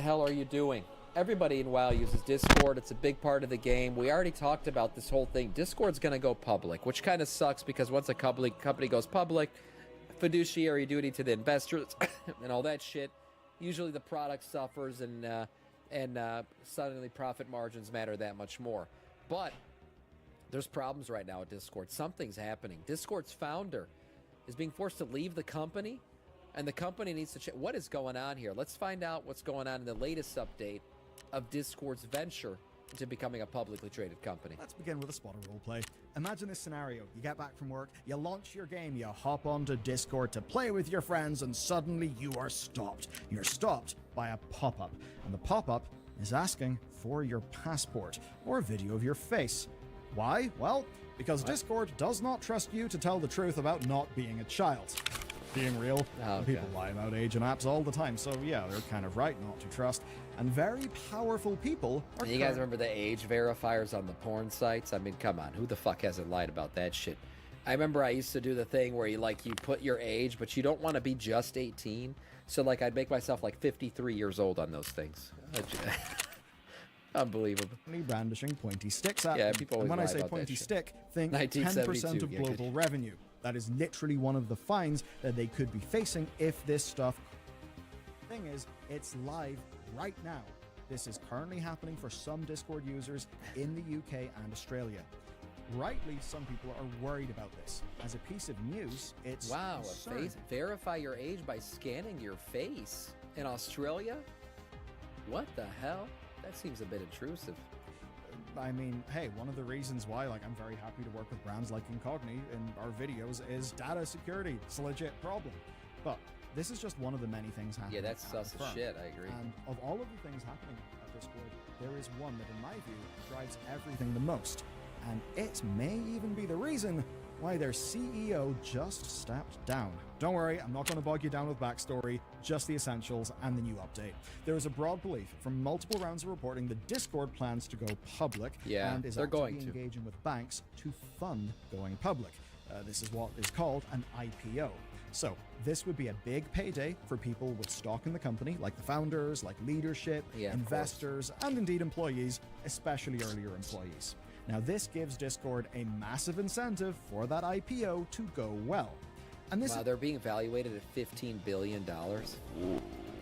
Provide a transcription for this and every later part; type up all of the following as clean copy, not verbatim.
hell are you doing? Everybody in WoW uses Discord. It's a big part of the game. We already talked about this whole thing. Discord's going to go public, which kind of sucks because once a company goes public, fiduciary duty to the investors and all that shit, usually the product suffers and suddenly profit margins matter that much more. But there's problems right now at Discord. Something's happening. Discord's founder is being forced to leave the company, and the company needs to check what is going on here. Let's find out what's going on in the latest update of Discord's venture into becoming a publicly traded company. Let's begin with a spotter roleplay. Imagine this scenario. You get back from work, you launch your game, you hop onto Discord to play with your friends, and suddenly you are stopped. You're stopped by a pop-up, and the pop-up is asking for your passport or a video of your face. Why? Well, because Discord does not trust you to tell the truth about not being a child. Being real, people lie about age and apps all the time, so yeah, they're kind of right not to trust. And very powerful people are... You guys remember the age verifiers on the porn sites? I mean, come on, who the fuck hasn't lied about that shit? I remember I used to do the thing where you put your age, but you don't want to be just 18. So I'd make myself 53 years old on those things. Unbelievable. Brandishing pointy sticks at Yeah, them. people always And when I lie say about pointy that stick, think 10% of global revenue. That is literally one of the fines that they could be facing if this stuff... Thing is, it's live right now. This is currently happening for some Discord users in the UK and Australia. Rightly, some people are worried about this. As a piece of news, it's... Wow, verify your age by scanning your face in Australia? What the hell? That seems a bit intrusive. I mean, hey, one of the reasons why I'm very happy to work with brands like Incogni in our videos is data security. It's a legit problem. But this is just one of the many things happening. Yeah, that's sus as shit, I agree. And of all of the things happening at Discord, there is one that, in my view, drives everything the most. And it may even be the reason why their CEO just stepped down. Don't worry, I'm not going to bog you down with backstory, just the essentials and the new update. There is a broad belief from multiple rounds of reporting that Discord plans to go public and is actively engaging with banks to fund going public. This is what is called an IPO. So this would be a big payday for people with stock in the company, like the founders, like leadership, investors, and indeed employees, especially earlier employees. Now, this gives Discord a massive incentive for that IPO to go well. And this they're being evaluated at $15 billion.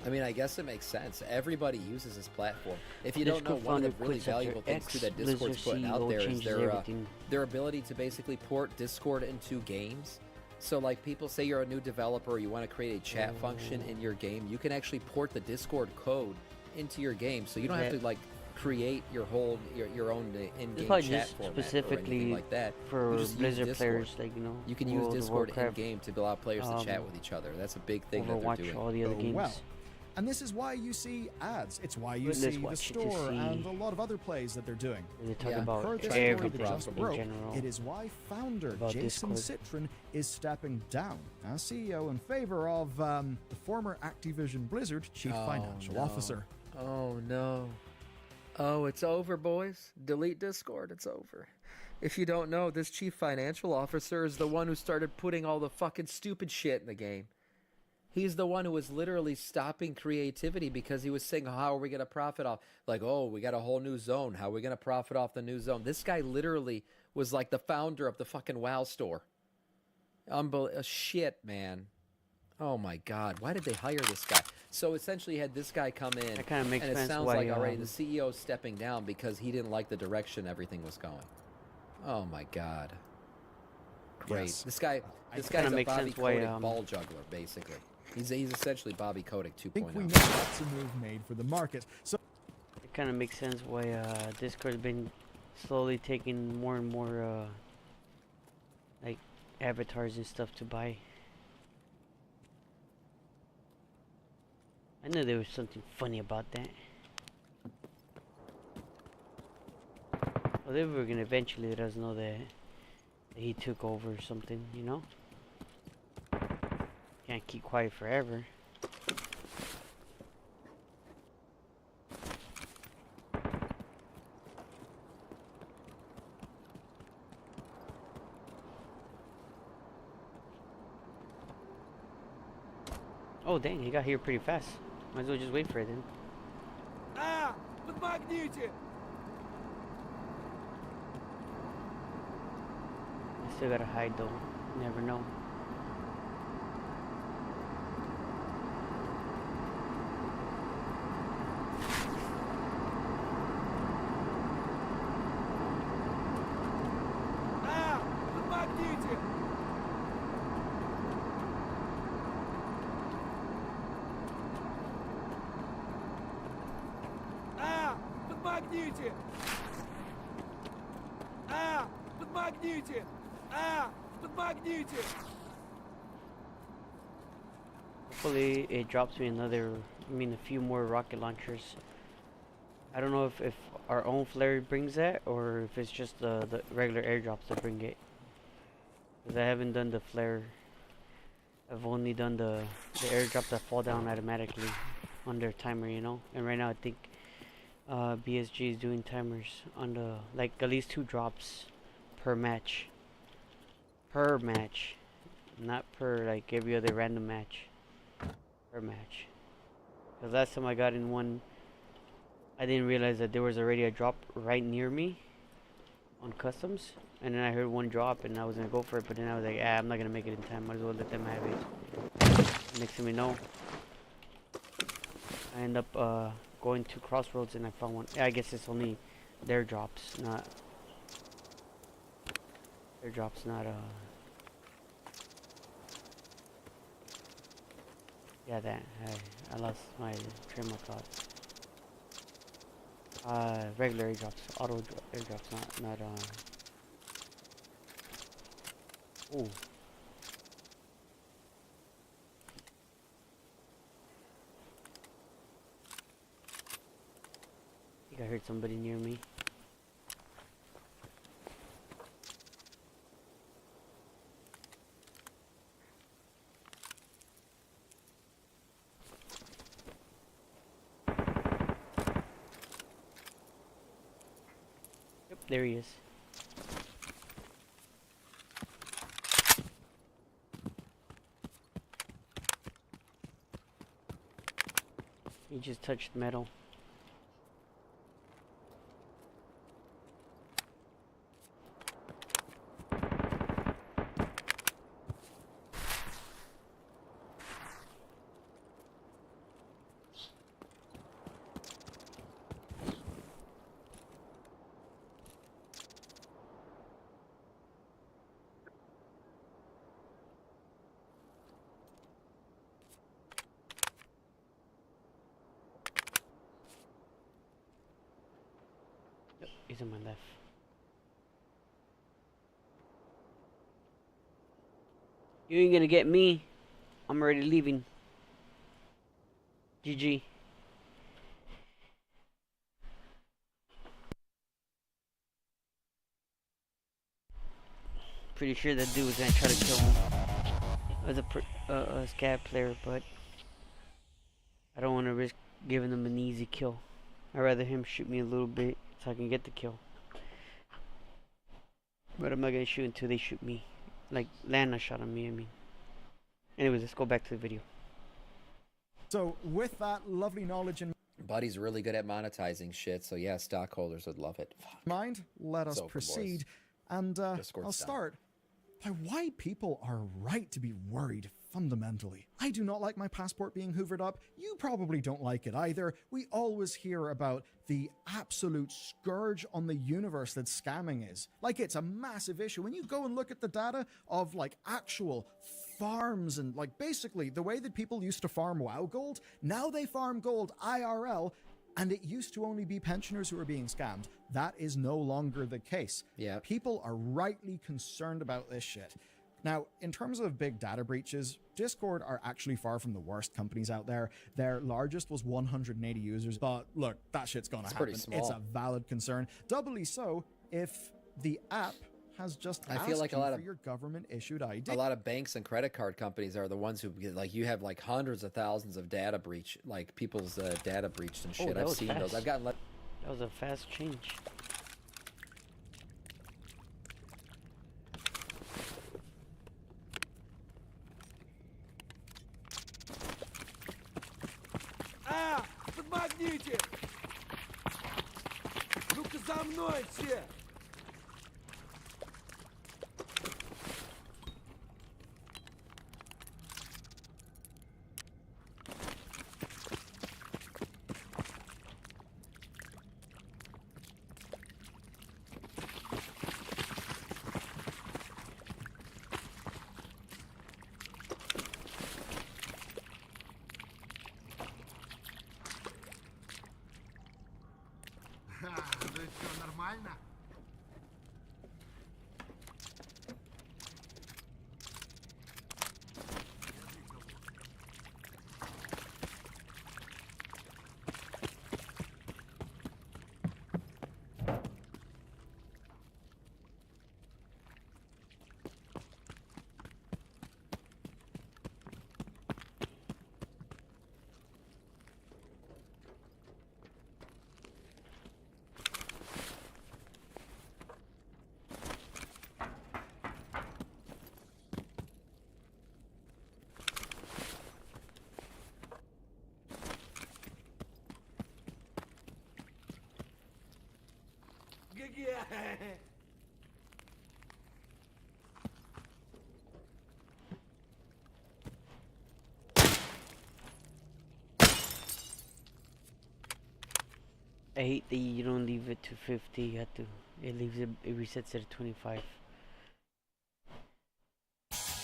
I mean, I guess it makes sense. Everybody uses this platform. If you don't know, one of the really valuable things too that Discord's putting out there is their ability to basically port Discord into games. So people say you're a new developer, or you want to create a chat function in your game, you can actually port the Discord code into your game, so you don't have to create your own in-game chat format specifically or anything like that. For Blizzard players, you can use Discord in-game to allow players to chat with each other. That's a big thing that they're doing. All the other games. Well. And this is why you see ads. It's why you see the store and a lot of other plays that they're doing. They talk about everything in general. It is why founder Jason Citron is stepping down as CEO in favor of the former Activision Blizzard Chief Financial Officer. Oh no. Oh, it's over, boys. Delete Discord. It's over. If you don't know, this Chief Financial Officer is the one who started putting all the fucking stupid shit in the game. He's the one who was literally stopping creativity because he was saying, how are we going to profit off? We got a whole new zone. How are we going to profit off the new zone? This guy literally was like the founder of the fucking WoW store. Shit, man. Oh my God. Why did they hire this guy? So essentially you had this guy come in, that kind of makes and it sense sounds why, like already the CEO is stepping down because he didn't like the direction everything was going. Oh my God. Great. Yes. This guy's a Bobby Kotick ball juggler, basically. He's essentially Bobby Kotick 2.0. I think we know that's a move made for the market. So it kind of makes sense why Discord's been slowly taking more and more avatars and stuff to buy. I knew there was something funny about that. Well, they were gonna eventually let us know that he took over or something, you know? Can't keep quiet forever. Oh dang, he got here pretty fast. Might as well just wait for it then. А! Подмогните! I still gotta hide though. Never know. А! Подмогните! А! Подмогните! А! Подмогните! А! Подмогните! Hopefully it drops me a few more rocket launchers. I don't know if our own flare brings that or if it's just the regular airdrops that bring it. Because I haven't done the flare. I've only done the airdrop that fall down automatically on their timer, you know. And right now I think BSG is doing timers on the like at least 2 drops per match. Per match, not per like every other random match. Per match. Because last time I got in one, I didn't realize that there was already a drop right near me on customs, and then I heard one drop and I was gonna go for it, but then I was like, I'm not gonna make it in time, might as well let them have it. Next thing we know, I end up going to Crossroads and I found one. I guess it's only their drops, not yeah, that I lost my train of thought. Regular airdrops, airdrops, not ooh. I think I heard somebody near me. Yep, there he is. He just touched metal. Yep, he's on my left. You ain't gonna get me. I'm already leaving. GG. Pretty sure that dude was gonna try to kill him as a scav player, but I don't want to risk giving him an easy kill. I'd rather him shoot me a little bit so I can get the kill. But I'm not gonna shoot until they shoot me. Like, land a shot on me, I mean. Anyways, let's go back to the video. So, with that lovely knowledge in Buddy's really good at monetizing shit, so yeah, stockholders would love it. Fuck. mind, let us It's over, proceed. boys. And Discord's I'll down. start by why people are right to be worried fundamentally. I do not like my passport being hoovered up. You probably don't like it either. We always hear about the absolute scourge on the universe that scamming is. Like, it's a massive issue. When you go and look at the data of like actual farms and like basically the way that people used to farm WoW gold, now they farm gold IRL. And it used to only be pensioners who were being scammed. That is no longer the case. Yeah. People are rightly concerned about this shit. Now, in terms of big data breaches, Discord are actually far from the worst companies out there. Their largest was 180 users, but look, that shit's gonna happen. pretty small. It's a valid concern. Doubly so if the app has just I asked feel like a you lot for of- your government-issued ID. A lot of banks and credit card companies are the ones who get, like, you have like hundreds of thousands of data breach, like people's data breached and shit. that I've was seen fast. those. I've gotten That was a fast change. А! Подмогните! Ну-ка за мной все! Ну что, нормально? Ге-ге! I hate that you don't leave it to 50. You have to. It resets it at 25.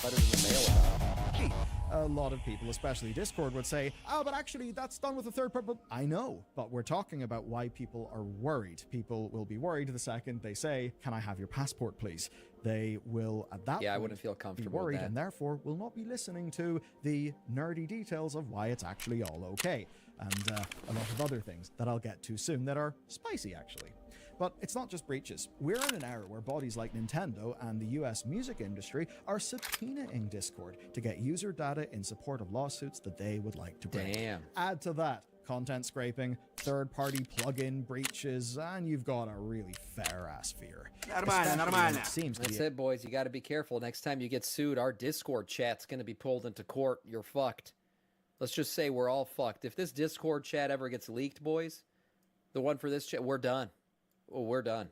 Letters in the mail. A lot of people, especially Discord, would say, oh, but actually that's done with a third party. I know, but we're talking about why people are worried. People will be worried the second they say, can I have your passport, please? They will, at that Yeah, I point, wouldn't feel be comfortable with worried that. and therefore will not be listening to the nerdy details of why it's actually all okay. And a lot of other things that I'll get to soon that are spicy, actually. But it's not just breaches. We're in an era where bodies like Nintendo and the US music industry are subpoenaing Discord to get user data in support of lawsuits that they would like to bring. Damn. Add to that content scraping, third-party plugin breaches, and you've got a really fair-ass fear. Нормально, Especially when нормально. it seems to That's be it, boys. You got to be careful. Next time you get sued, our Discord chat's going to be pulled into court. You're fucked. Let's just say we're all fucked. If this Discord chat ever gets leaked, boys, the one for this chat, we're done. Oh, we're done.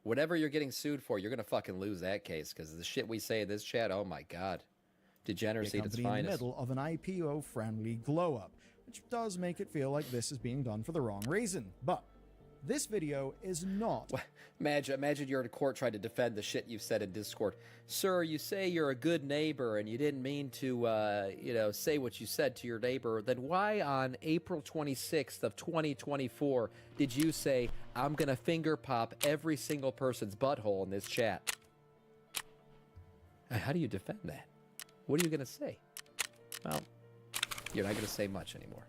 Whatever you're getting sued for, you're going to fucking lose that case because the shit we say in this chat, oh my God. Degeneracy at its company in the finest. middle of an IPO-friendly glow-up, which does make it feel like this is being done for the wrong reason. But this video is not. Imagine you're in court trying to defend the shit you've said in Discord. Sir, you say you're a good neighbor and you didn't mean to, say what you said to your neighbor. Then why on April 26th of 2024 did you say, I'm going to finger pop every single person's butthole in this chat? How do you defend that? What are you going to say? Well, you're not going to say much anymore.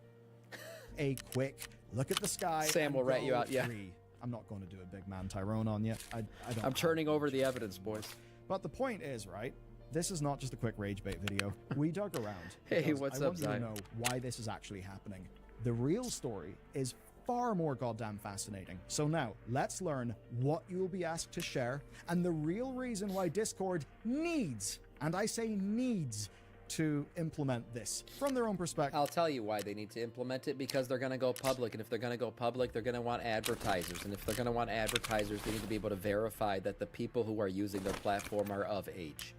A quick look at the sky. Sam and will rat you go out, yeah. free. I'm not going to do a big man Tyrone on you. I don't. I'm turning over the evidence, boys. But the point is, right? This is not just a quick rage bait video. We dug around. Hey, because what's I up, want you to Zion? know why this is actually happening. The real story is far more goddamn fascinating. So now, let's learn what you will be asked to share and the real reason why Discord needs, and I say needs, to implement this from their own perspective. I'll tell you why they need to implement it, because they're going to go public, and if they're going to go public, they're going to want advertisers, and if they're going to want advertisers, they need to be able to verify that the people who are using their platform are of age.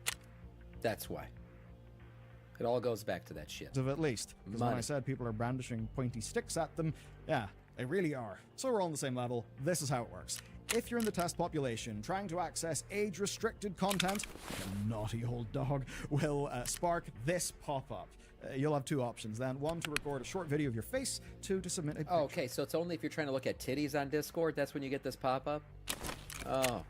That's why. It all goes back to that shit. At least. Because when I Money. said people are brandishing pointy sticks at them, yeah, they really are. So we're all on the same level. This is how it works. If you're in the test population trying to access age-restricted content, the naughty old dog will spark this pop-up. You'll have two options then. One, to record a short video of your face. Two, to submit a picture Oh, okay, so it's only if you're trying to look at titties on Discord, that's when you get this pop-up? Oh.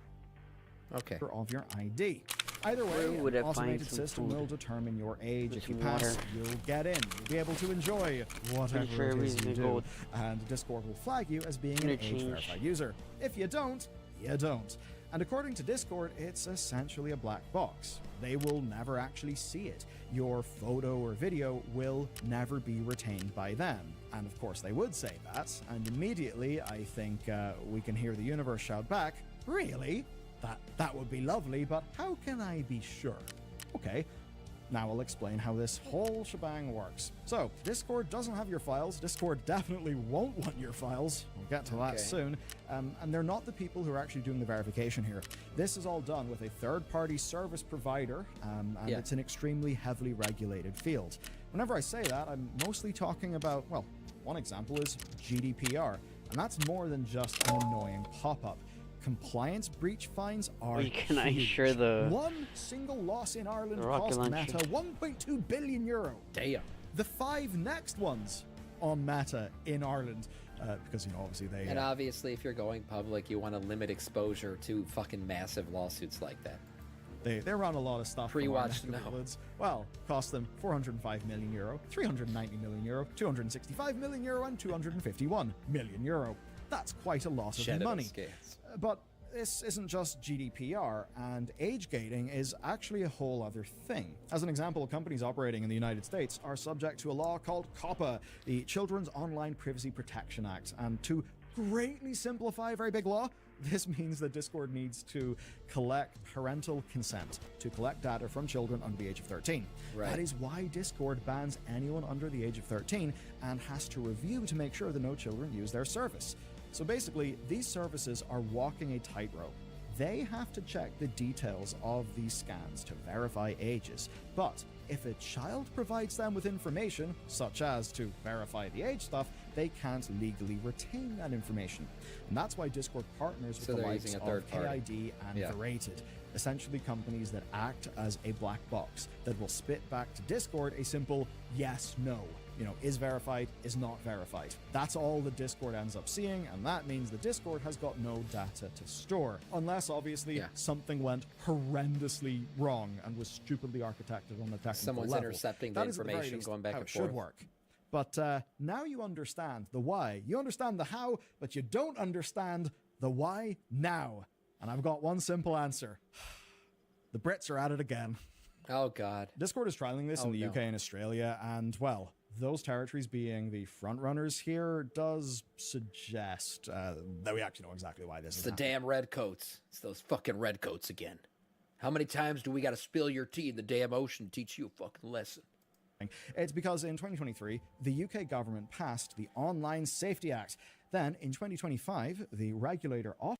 Okay. of your ID. Either way, Where would I an find automated some system food? will determine your age. With If you some pass, water. you'll get in. You'll be able to enjoy whatever sure it is you everything's do. gonna go- And Discord will flag you as being an Gonna change. age-verified user. If you don't, you don't. And according to Discord, it's essentially a black box. They will never actually see it. Your photo or video will never be retained by them. And of course, they would say that. And immediately, I think we can hear the universe shout back, "Really? That would be lovely, but how can I be sure?" Okay, Now I'll explain how this whole shebang works. So, Discord doesn't have your files. Discord definitely won't want your files. We'll get to that soon. And they're not the people who are actually doing the verification here. This is all done with a third-party service provider, and it's an extremely heavily regulated field. Whenever I say that, I'm mostly talking about, well, one example is GDPR, and that's more than just an annoying pop-up. Compliance breach fines are can I huge. share the One single loss in Ireland rocket cost launcher? Meta 1.2 billion euro. Damn. The 5 next ones on Meta in Ireland, because, you know, obviously they... And obviously, if you're going public, you want to limit exposure to fucking massive lawsuits like that. They run a lot of stuff. Pre-watched from our neck of now. the woods. Well, cost them 405 million euro, 390 million euro, 265 million euro, and 251 million euro. That's quite a lot of money. But this isn't just GDPR, and age gating is actually a whole other thing. As an example, companies operating in the United States are subject to a law called COPPA, the Children's Online Privacy Protection Act. And to greatly simplify a very big law, this means that Discord needs to collect parental consent to collect data from children under the age of 13. Right. That is why Discord bans anyone under the age of 13 and has to review to make sure that no children use their service. So basically, these services are walking a tightrope. They have to check the details of these scans to verify ages. But if a child provides them with information, such as to verify the age stuff, they can't legally retain that information. And that's why Discord partners with the likes of KID and Verated, essentially companies that act as a black box that will spit back to Discord a simple yes, no. You know, is verified, is not verified. That's all the Discord ends up seeing, and that means the Discord has got no data to store. Unless, obviously, something went horrendously wrong and was stupidly architected on the technical Someone's level. intercepting the information, going back and forth. Should work. But now you understand the why. You understand the how, but you don't understand the why now. And I've got one simple answer. The Brits are at it again. Oh, God. Discord is trialing this in the UK and Australia, and, well, those territories being the front runners here does suggest that we actually know exactly why this is happening. Damn redcoats. It's those fucking redcoats again. How many times do we got to spill your tea in the damn ocean to teach you a fucking lesson? It's because in 2023, the UK government passed the Online Safety Act. Then, in 2025, the regulator Ofcom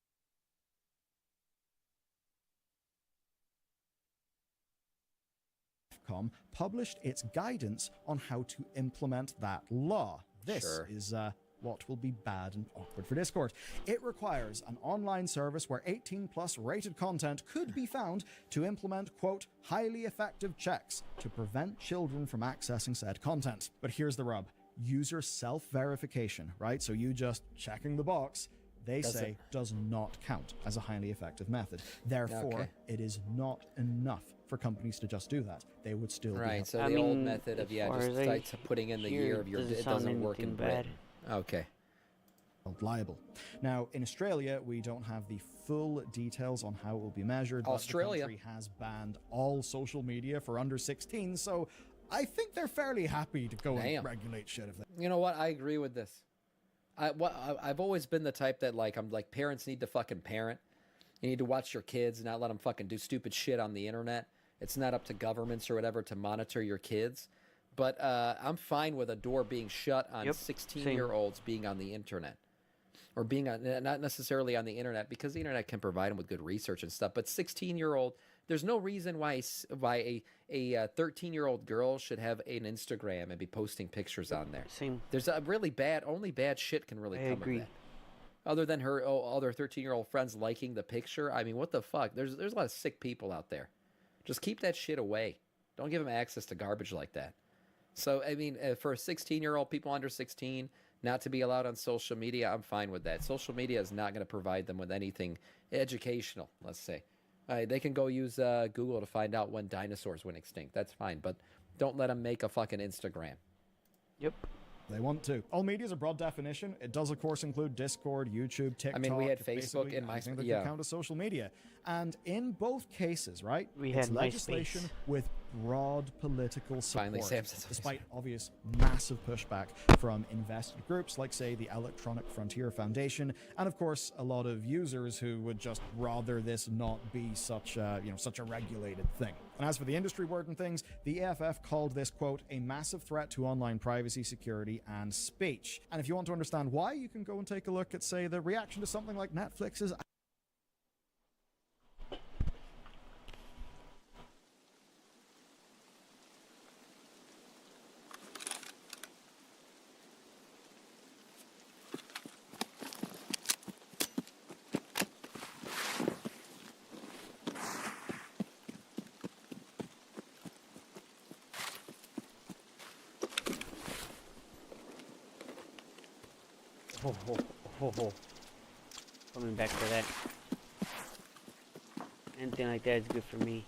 published its guidance on how to implement that law. This is what will be bad and awkward for Discord. It requires an online service where 18+ rated content could be found to implement, quote, highly effective checks to prevent children from accessing said content. But here's the rub. User self-verification, right? So you just checking the box, they say does not count as a highly effective method. Therefore, it is not enough for companies to just do that. They would still be... So the old method of, just putting in the year of your... It doesn't work in Britain. Okay. Liable. Now, in Australia, we don't have the full details on how it will be measured. Australia. But the country has banned all social media for under 16, so I think they're fairly happy to go and regulate shit of that. You know what? I agree with this. I've always been the type that, I'm like, parents need to fucking parent. You need to watch your kids and not let them fucking do stupid shit on the internet. It's not up to governments or whatever to monitor your kids. But I'm fine with a door being shut on 16-year-olds being on the internet. Or being on, not necessarily on the internet, because the internet can provide them with good research and stuff. But 16-year-old, there's no reason why a 13-year-old girl should have an Instagram and be posting pictures on there. There's a really only bad shit can really come of that. Other than her other 13-year-old friends liking the picture, I mean, what the fuck? There's a lot of sick people out there. Just keep that shit away. Don't give them access to garbage like that. So, I mean, for 16-year-old people under 16 not to be allowed on social media, I'm fine with that. Social media is not going to provide them with anything educational, let's say. They can go use Google to find out when dinosaurs went extinct. That's fine, but don't let them make a fucking Instagram. Yep. They want to. All media is a broad definition. It does, of course, include Discord, YouTube, TikTok. I mean, we had Facebook and MySpace. That count as social media. And in both cases, right? We had legislation MySpace with broad political support, Finally, Sam says what he despite obvious massive pushback from invested groups like, say, the Electronic Frontier Foundation, and of course, a lot of users who would just rather this not be such a, such a regulated thing. And as for the industry word and things, the EFF called this, quote, a massive threat to online privacy, security, and speech. And if you want to understand why, you can go and take a look at, say, the reaction to something like Netflix's Coming back to that. Anything like that is good for me.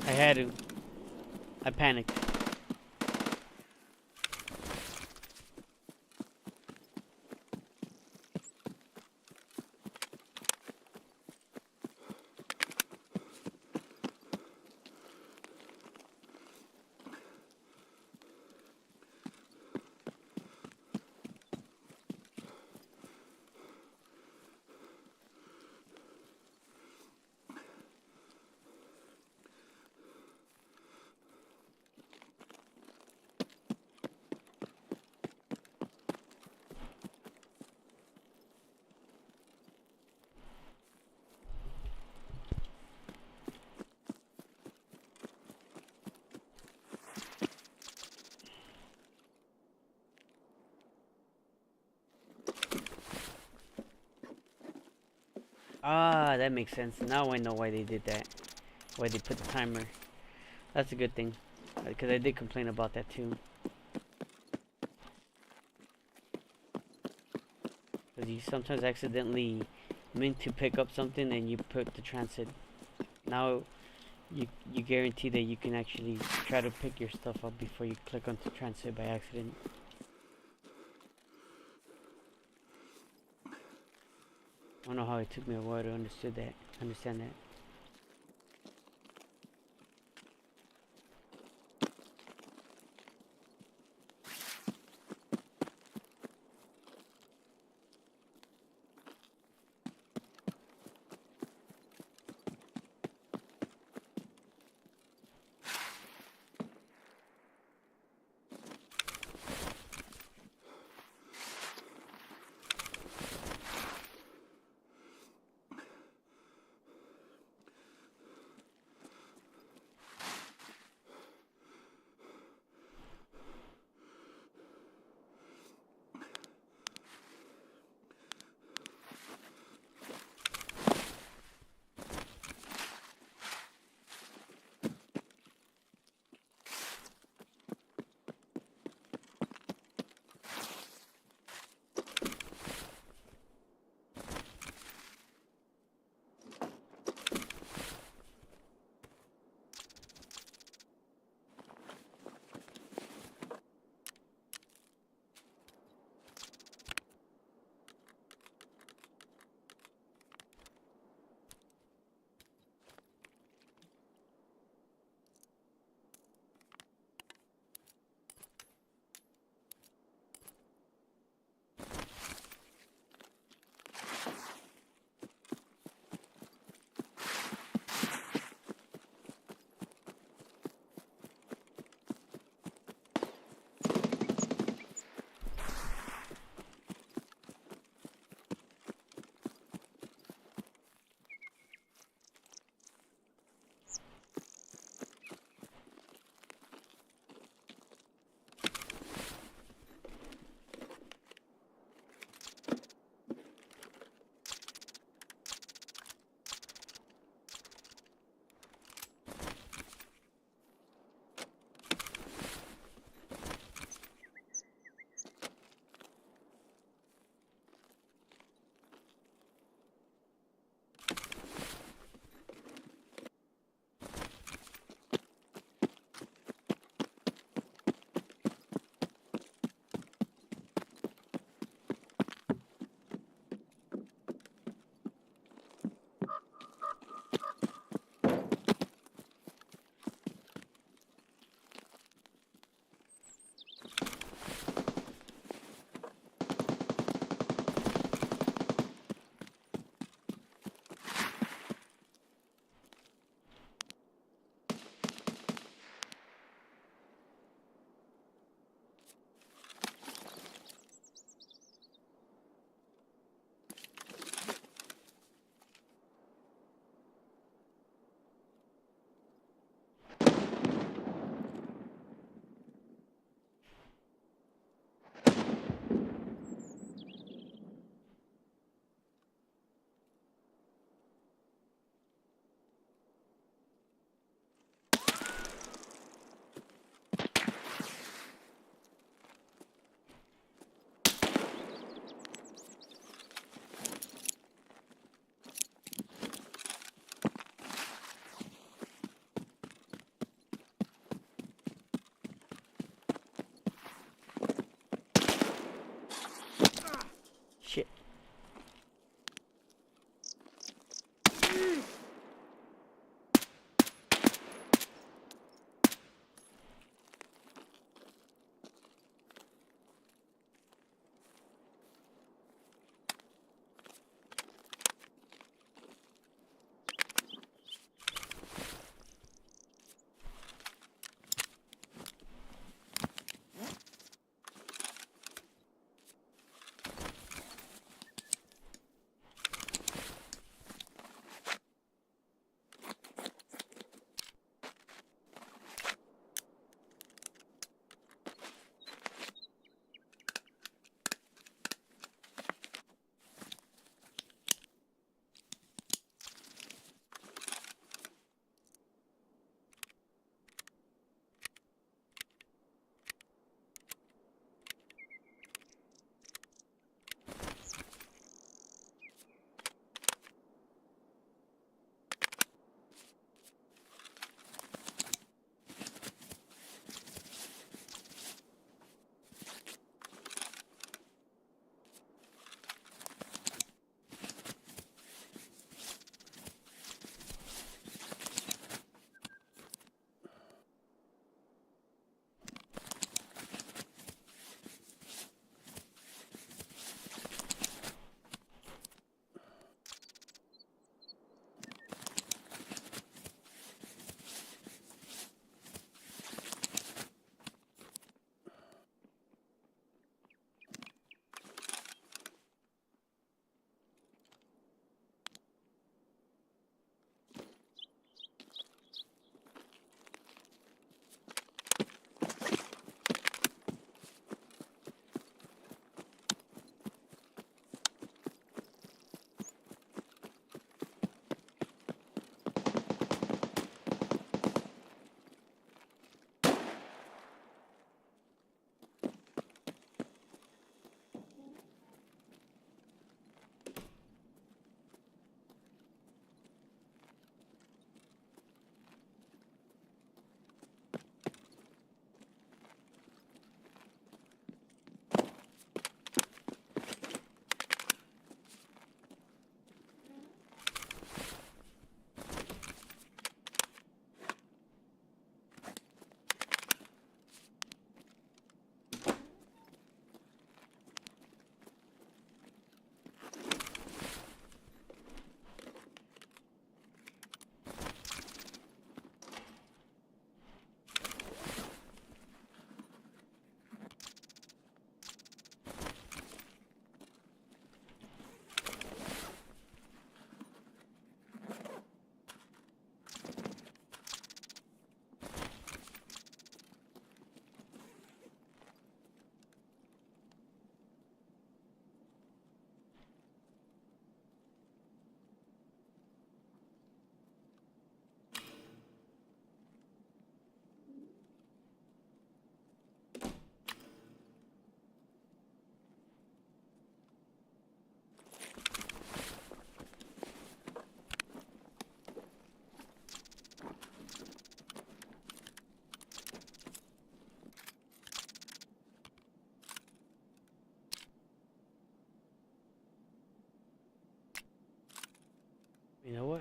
I had to. I panicked. Ah, that makes sense. Now I know why they did that. Why they put the timer. That's a good thing. Because I did complain about that too. Because you sometimes accidentally meant to pick up something and you put the transit. Now you guarantee that you can actually try to pick your stuff up before you click onto transit by accident. I don't know how it took me a while to understand that. Shit.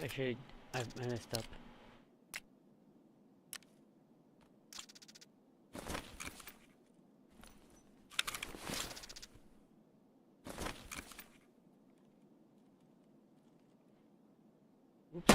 what? I messed up. Oops.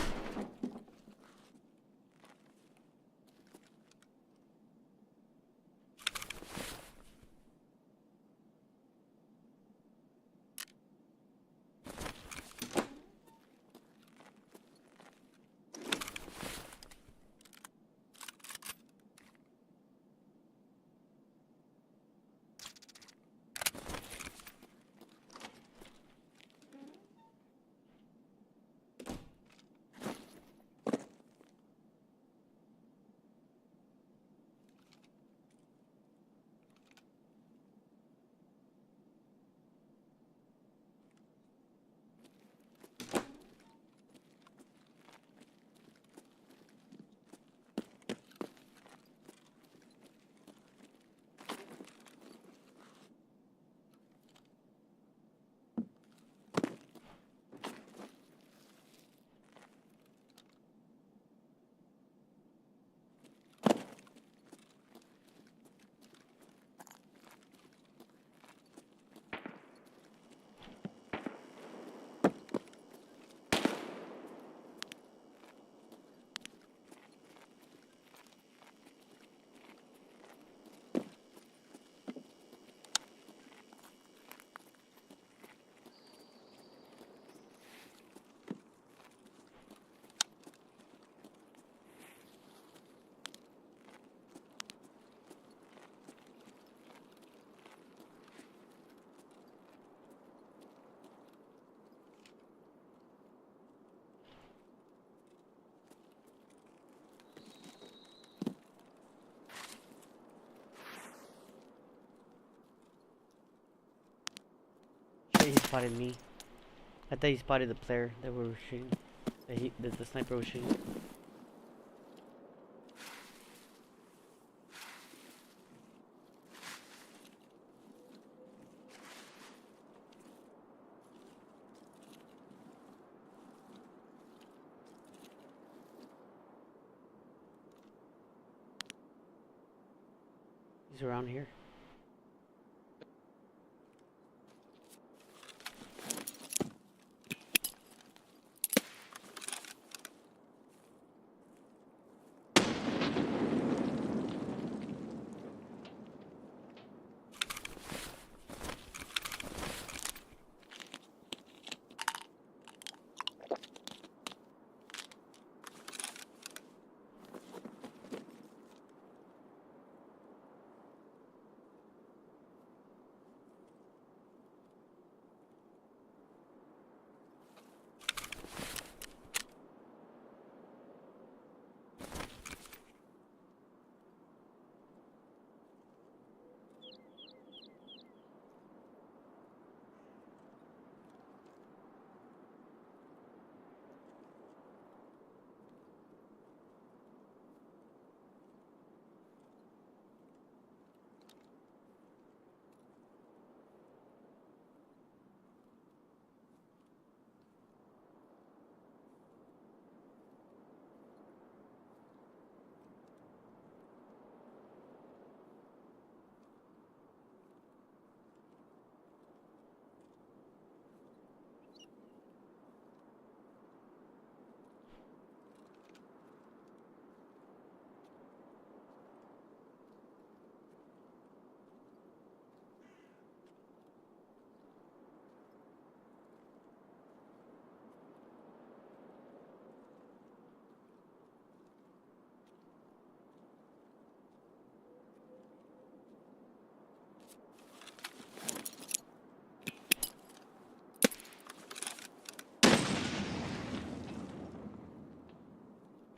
Shit, he spotted me. I thought he spotted the player that we were shooting. That the sniper was shooting. He's around here.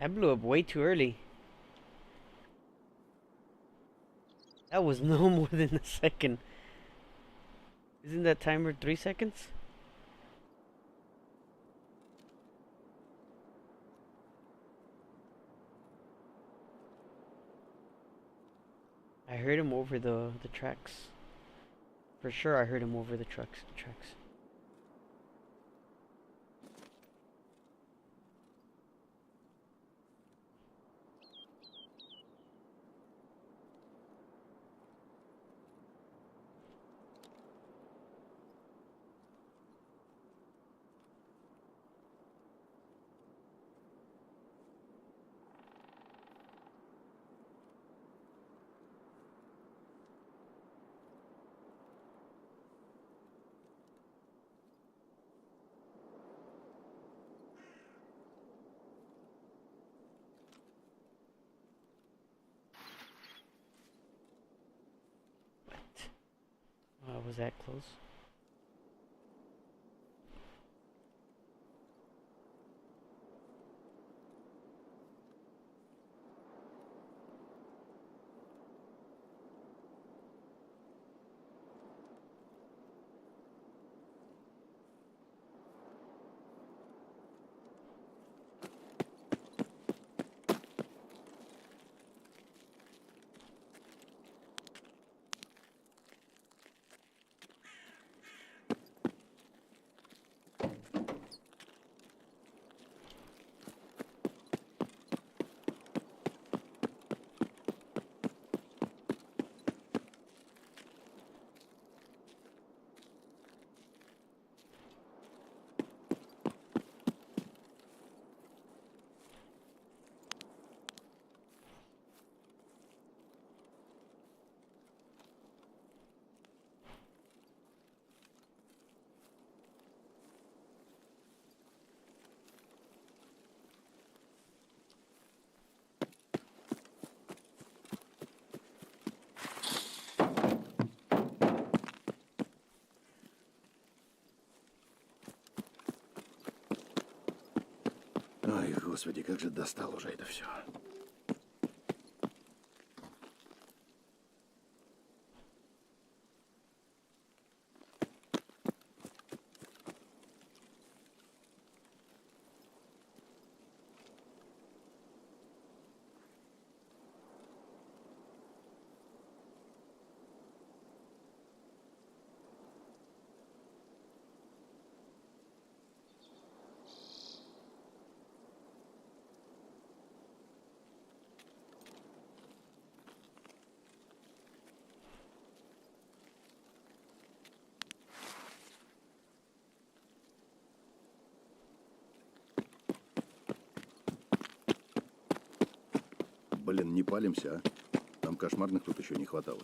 I blew up way too early. That was no more than a second. Isn't that timer 3 seconds? I heard him over the tracks. For sure I heard him over the tracks. Was that close? Ой, господи, как же достал уже это все. Блин, не палимся, а? Там кошмарных тут еще не хватало.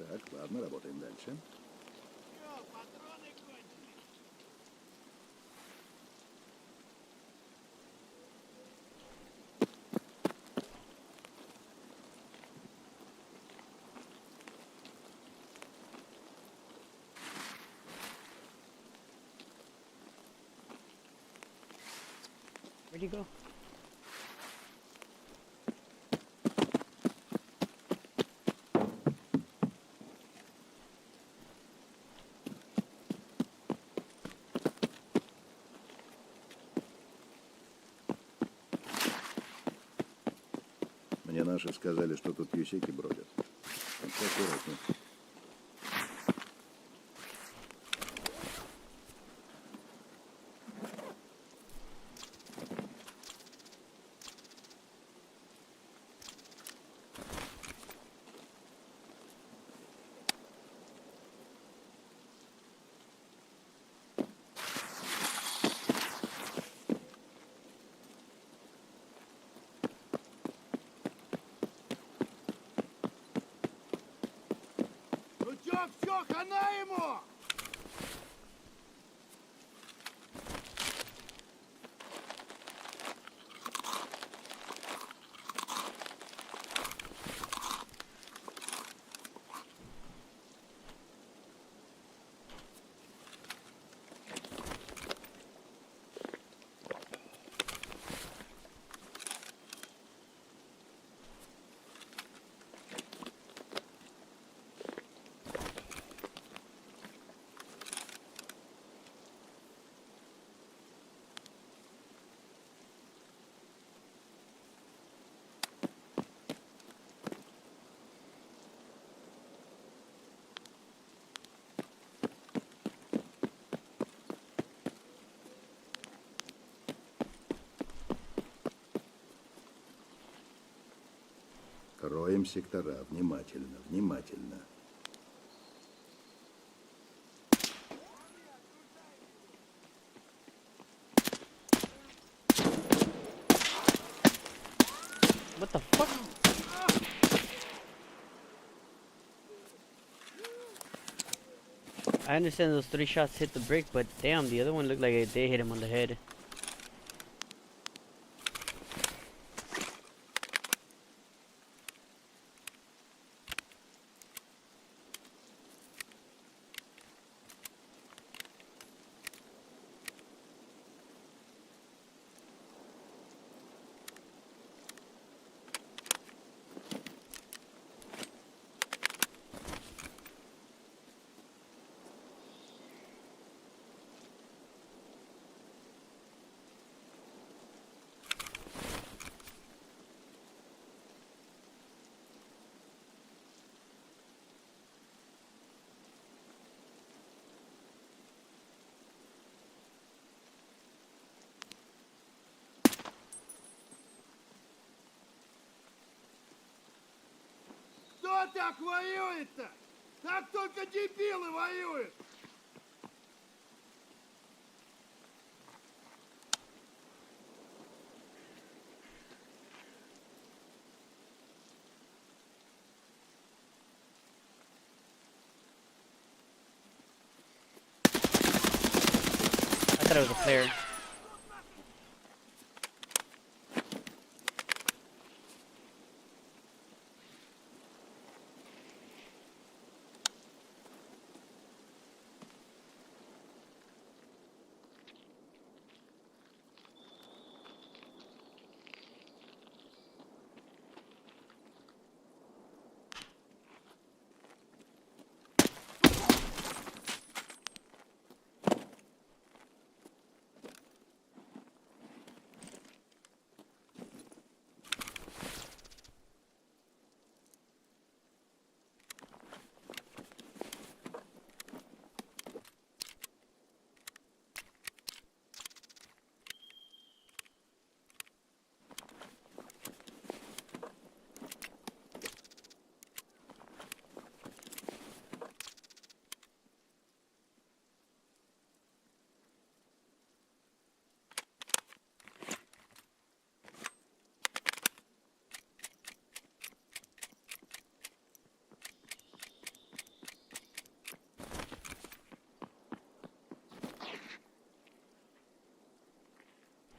Так, ладно, работаем дальше. Where'd he go? Мне наши сказали, что тут юсеки бродят. Так аккуратно. все, хана ему! Роем сектора. Внимательно, внимательно. What the fuck? I understand those 3 shots hit the brick, but damn, the other one looked like they hit him on the head. Кто так воюет-то? Так только дебилы воюют! I thought it was a player.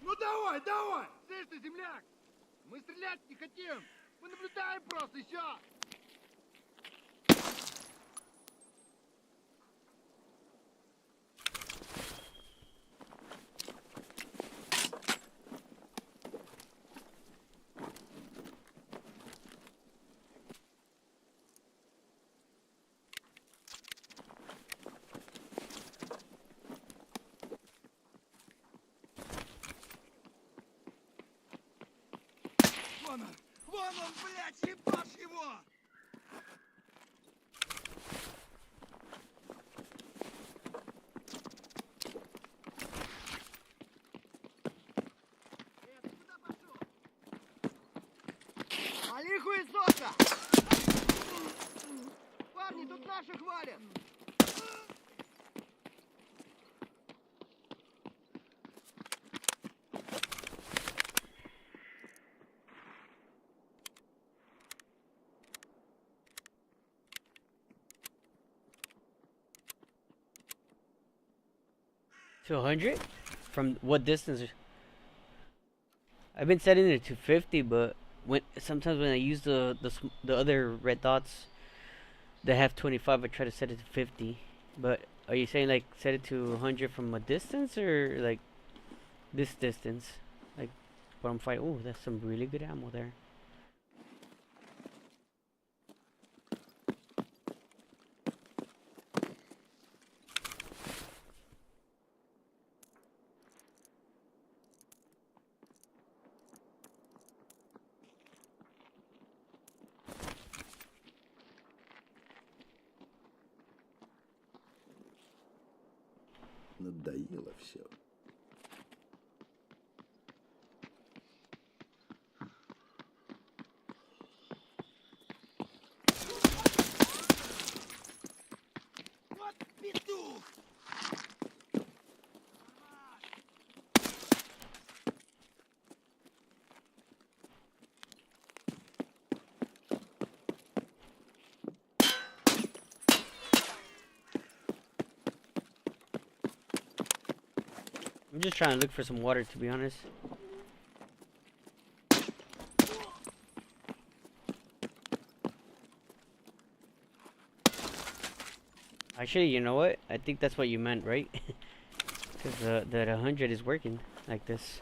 Ну давай, давай! Слышь ты, земляк! Мы стрелять не хотим! Мы наблюдаем просто, и все! Вон он, блядь, ебашь его! Ты куда пошел? Вали хуесоса! Парни, тут наших валят! To 100? From what distance? I've been setting it to 50, but sometimes when I use the other red dots that have 25, I try to set it to 50. But are you saying like set it to 100 from a distance or like this distance? Like what I'm fighting? Oh, that's some really good ammo there. Надоело все. Вот петух! I'm just trying to look for some water, to be honest. Actually, you know what? I think that's what you meant, right? Because that 100 is working like this.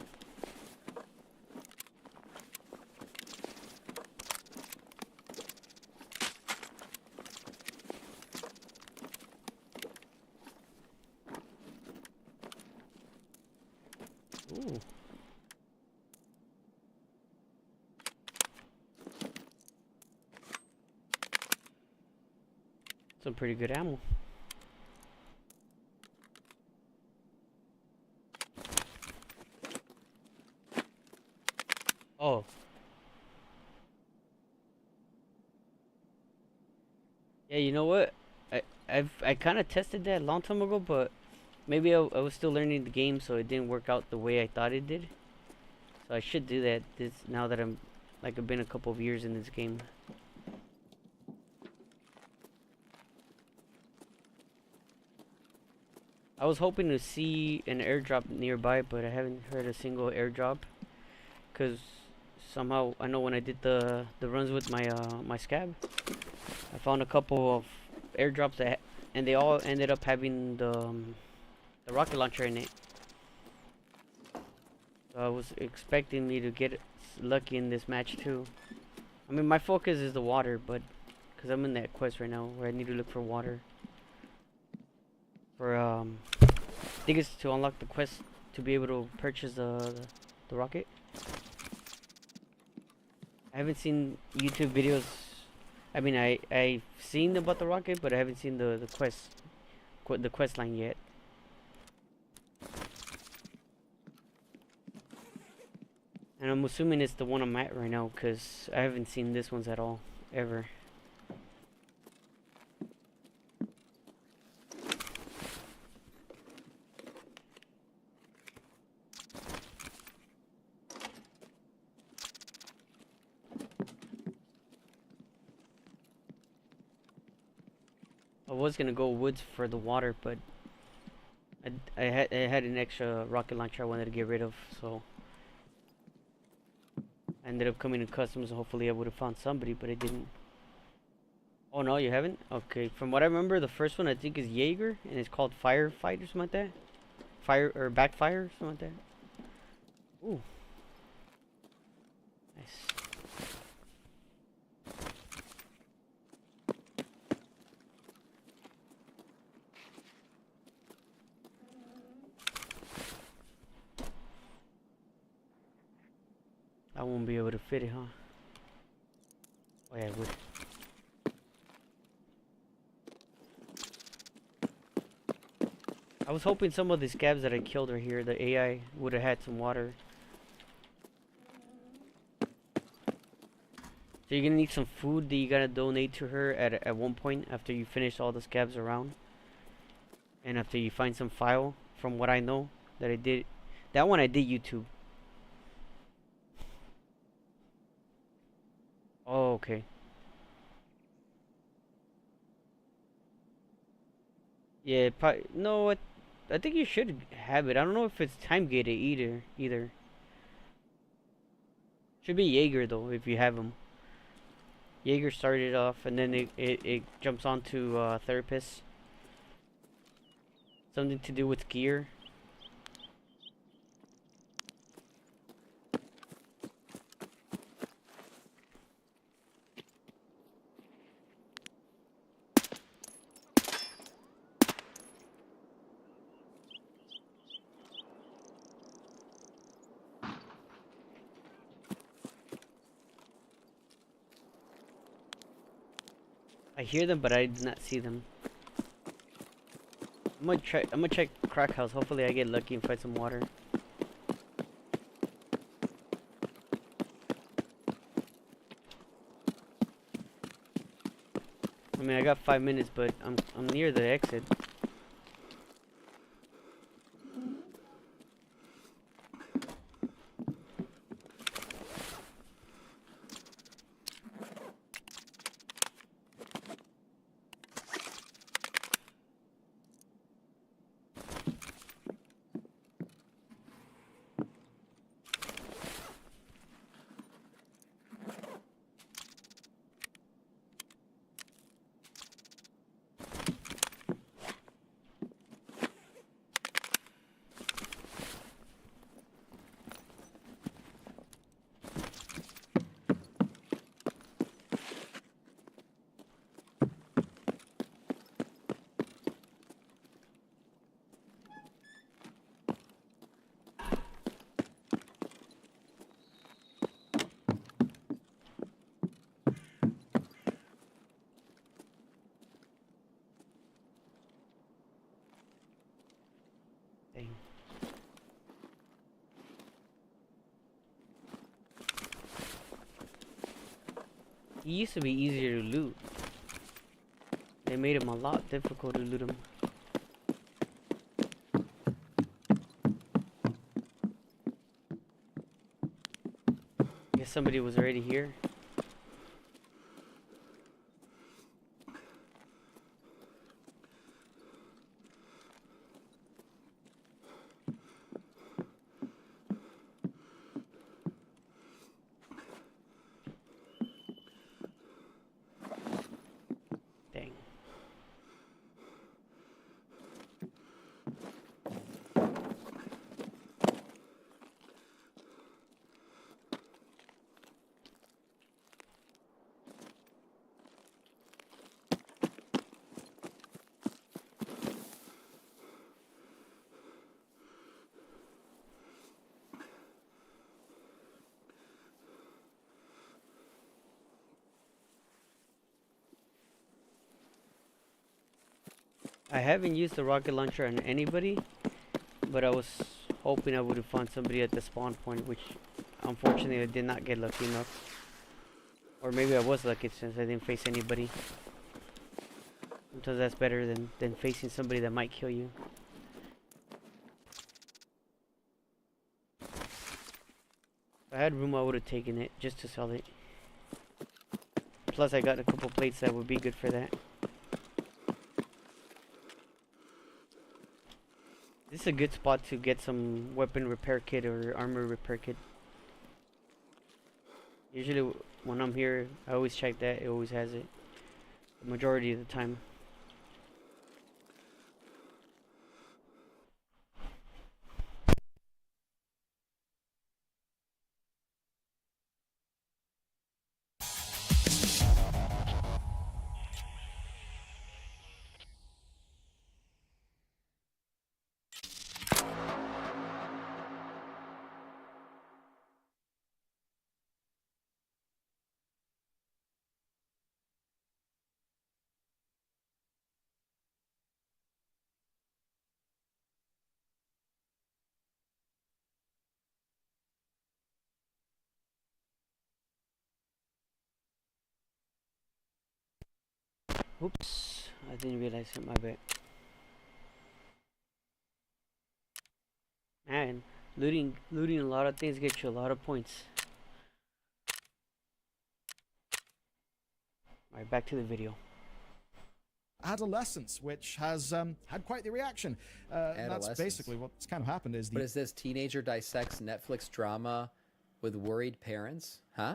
Ooh. Some pretty good ammo. Oh. Yeah, you know what? I kind of tested that a long time ago, but maybe I was still learning the game, so it didn't work out the way I thought it did. So I should do that this now that I've been a couple of years in this game. I was hoping to see an airdrop nearby, but I haven't heard a single airdrop. Cause somehow I know when I did the runs with my my scab, I found a couple of airdrops and they all ended up having the rocket launcher in it. So I was expecting me to get lucky in this match too. I mean, my focus is the water, but because I'm in that quest right now where I need to look for water. For I think it's to unlock the quest to be able to purchase the rocket. I haven't seen YouTube videos. I mean, I've seen about the rocket, but I haven't seen the quest line yet. And I'm assuming it's the one I'm at right now, because I haven't seen this ones at all, ever. I was gonna go woods for the water, but I had an extra rocket launcher I wanted to get rid of, so I ended up coming to customs. Hopefully I would have found somebody, but I didn't. Oh no, you haven't? Okay, from what I remember, the first one I think is Jaeger, and it's called Firefight or something like that. Fire or Backfire or something like that. Ooh. Nice. I won't be able to fit it, huh? Oh yeah, I would. I was hoping some of the scabs that I killed right here, the AI, would have had some water. So you're gonna need some food that you gotta donate to her at one point after you finish all the scabs around. And after you find some file, from what I know, that I did. That one I did YouTube. Oh, okay. Yeah, probably, no, I think you should have it. I don't know if it's time gated either. Should be Jaeger though if you have them. Jaeger started off and then it jumps on to Therapist. Something to do with gear. I hear them, but I did not see them. I'm gonna check Crack House. Hopefully, I get lucky and find some water. I mean, I got 5 minutes, but I'm near the exit. Dang. He used to be easier to loot. They made him a lot difficult to loot him. Guess somebody was already here. Dang. I haven't used the rocket launcher on anybody, but I was hoping I would have found somebody at the spawn point, which unfortunately I did not get lucky enough. Or maybe I was lucky since I didn't face anybody. Sometimes that's better than facing somebody that might kill you. If I had room, I would have taken it just to sell it. Plus I got a couple plates that would be good for that. This is a good spot to get some weapon repair kit or armor repair kit. Usually when I'm here, I always check that. It always has it. The majority of the time. Oops, I didn't realize it, my bad. Man, looting a lot of things gets you a lot of points. Alright, back to the video. Adolescence, which has had quite the reaction. That's Adolescence. basically what's kind of happened is What is this? Teenager dissects Netflix drama with worried parents? Huh?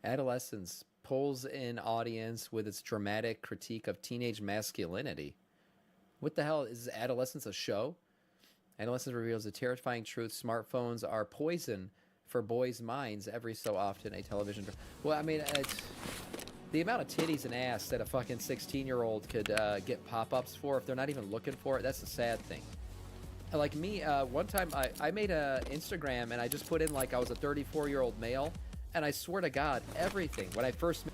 Adolescence pulls in audience with its dramatic critique of teenage masculinity. What the hell? Is Adolescence a show? Adolescence reveals the terrifying truth. Smartphones are poison for boys' minds every so often. A television... Well, I mean, the amount of titties and ass that a fucking 16-year-old could get pop-ups for, if they're not even looking for it, that's the sad thing. Like me, one time I made a Instagram and I just put in like I was a 34-year-old male, and I swear to God, everything, when I first...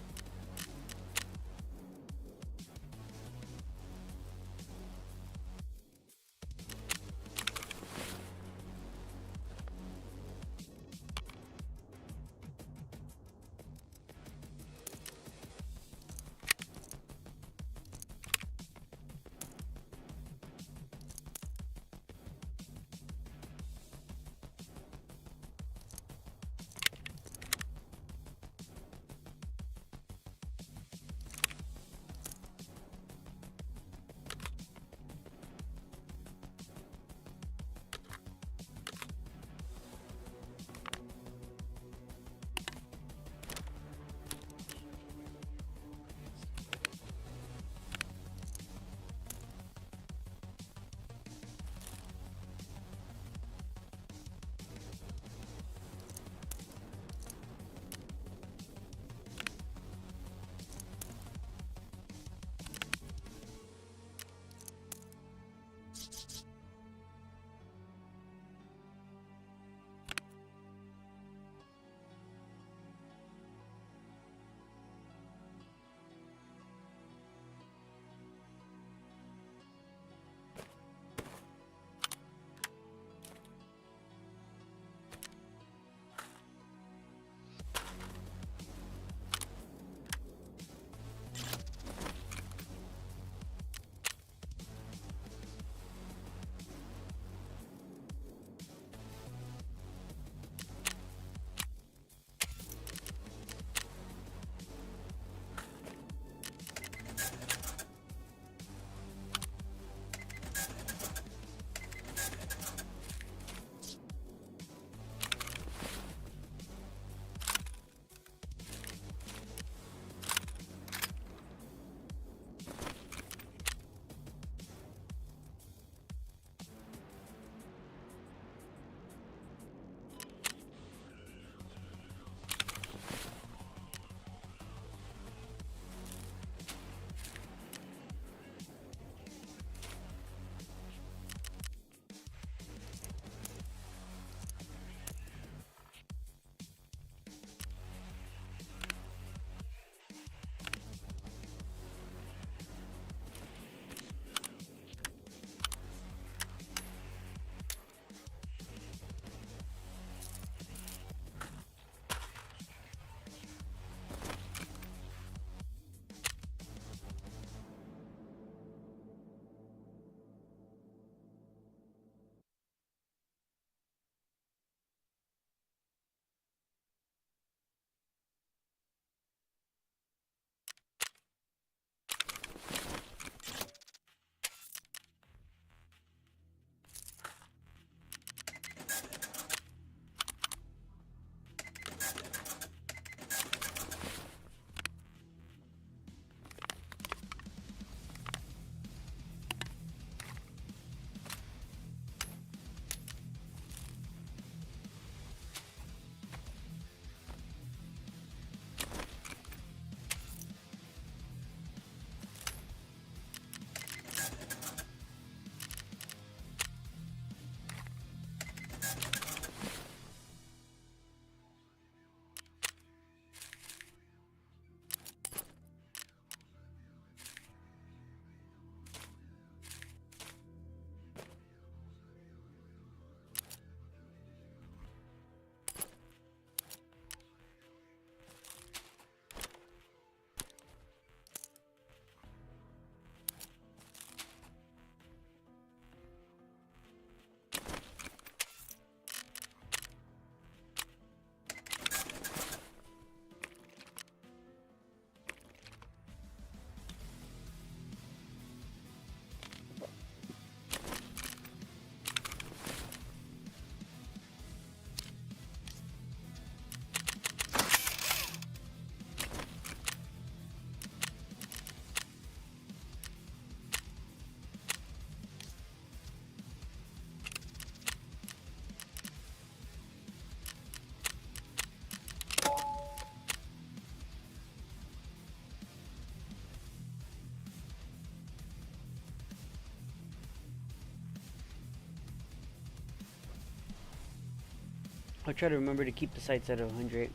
I'll try to remember to keep the sights at 100.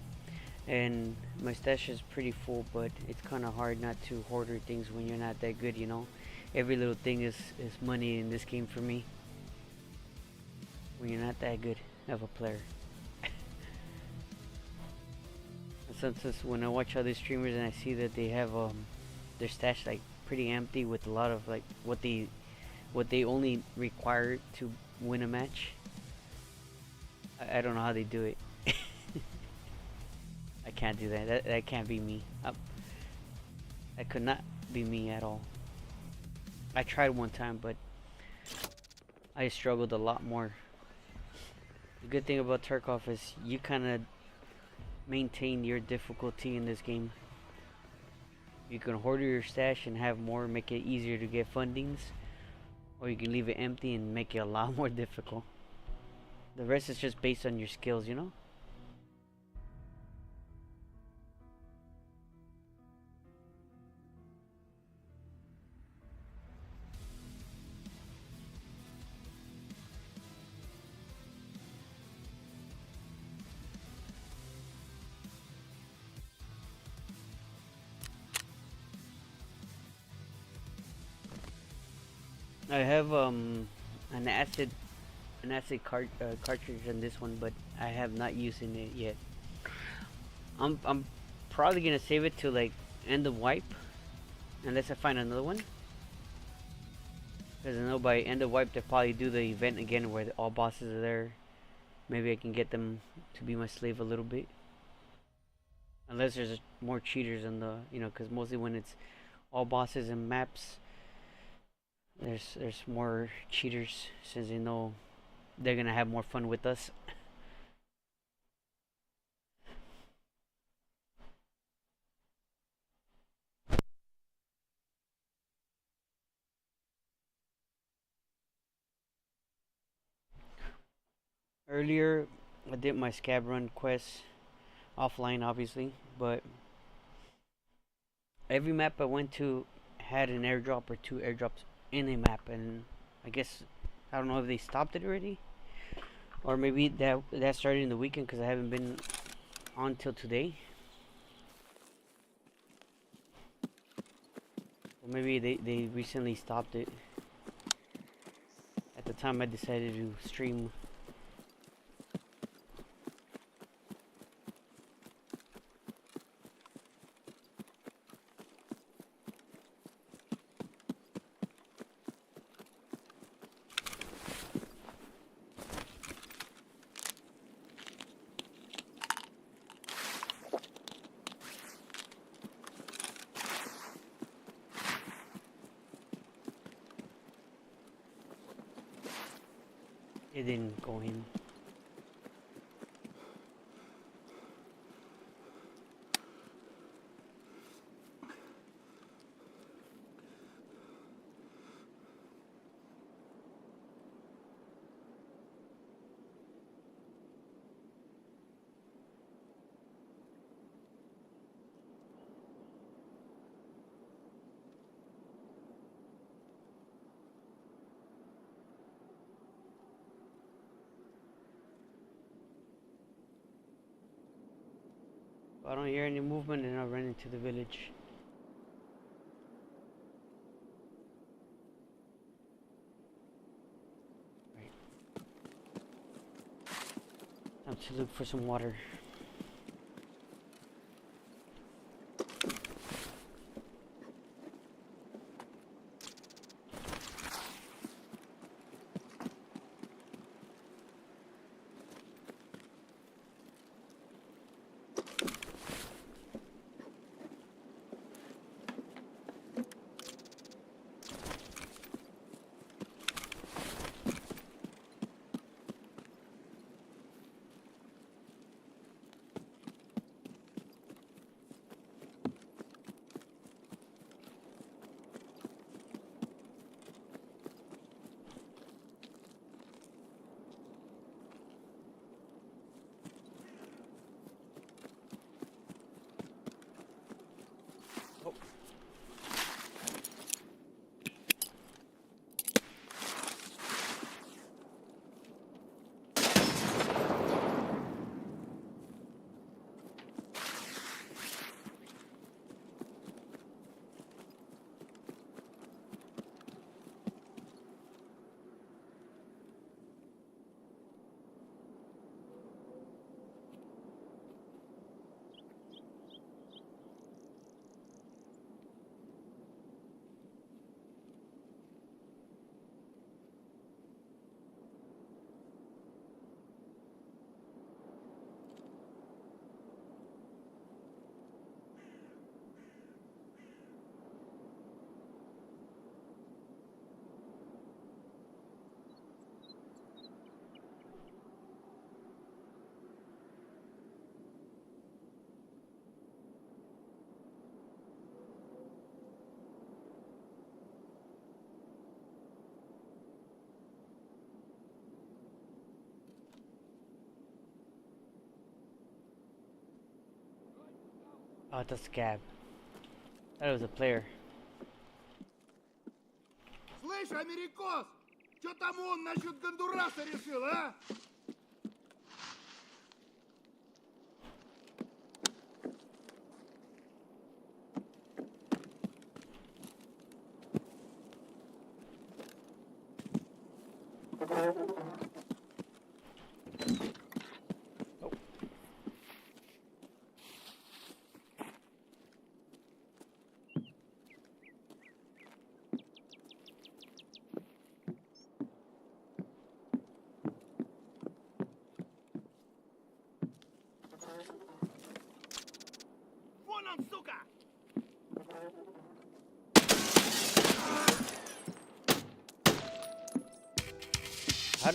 And my stash is pretty full, but it's kind of hard not to hoarder things when you're not that good, you know. Every little thing is money in this game for me. When you're not that good of a player. Sometimes when I watch other streamers and I see that they have their stash like pretty empty with a lot of like what they only require to win a match. I don't know how they do it. I can't do that. That can't be me. That could not be me at all. I tried one time, but I struggled a lot more. The good thing about Tarkov is you kind of maintain your difficulty in this game. You can hoard your stash and have more, make it easier to get fundings, or you can leave it empty and make it a lot more difficult. The rest is just based on your skills, you know? I have an acid cartridge in this one, but I have not used it yet. I'm probably gonna save it to like end of wipe, unless I find another one. Because I know by end of wipe they'll probably do the event again where all bosses are there. Maybe I can get them to be my slave a little bit. Unless there's more cheaters in the, you know, because mostly when it's all bosses and maps, there's more cheaters, since they know they're gonna have more fun with us. Earlier I did my scab run quest offline, obviously, but every map I went to had an airdrop or two airdrops in a map, and I guess I don't know if they stopped it already, or maybe that started in the weekend because I haven't been on till today. Or maybe they recently stopped it. At the time I decided to stream. It didn't go in. If I don't hear any movement, then I'll run into the village. Right. Time to look for some water. Oh, it's a scab. That was a player. Слышь, америкос, что там он насчет Гондураса решил, а? Вон он, сука! How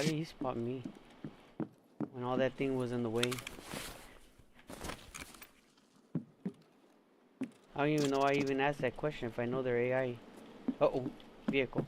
did he spot me when all that thing was in the way? I don't even know why I even asked that question if I know they're AI. Uh-oh, vehicle.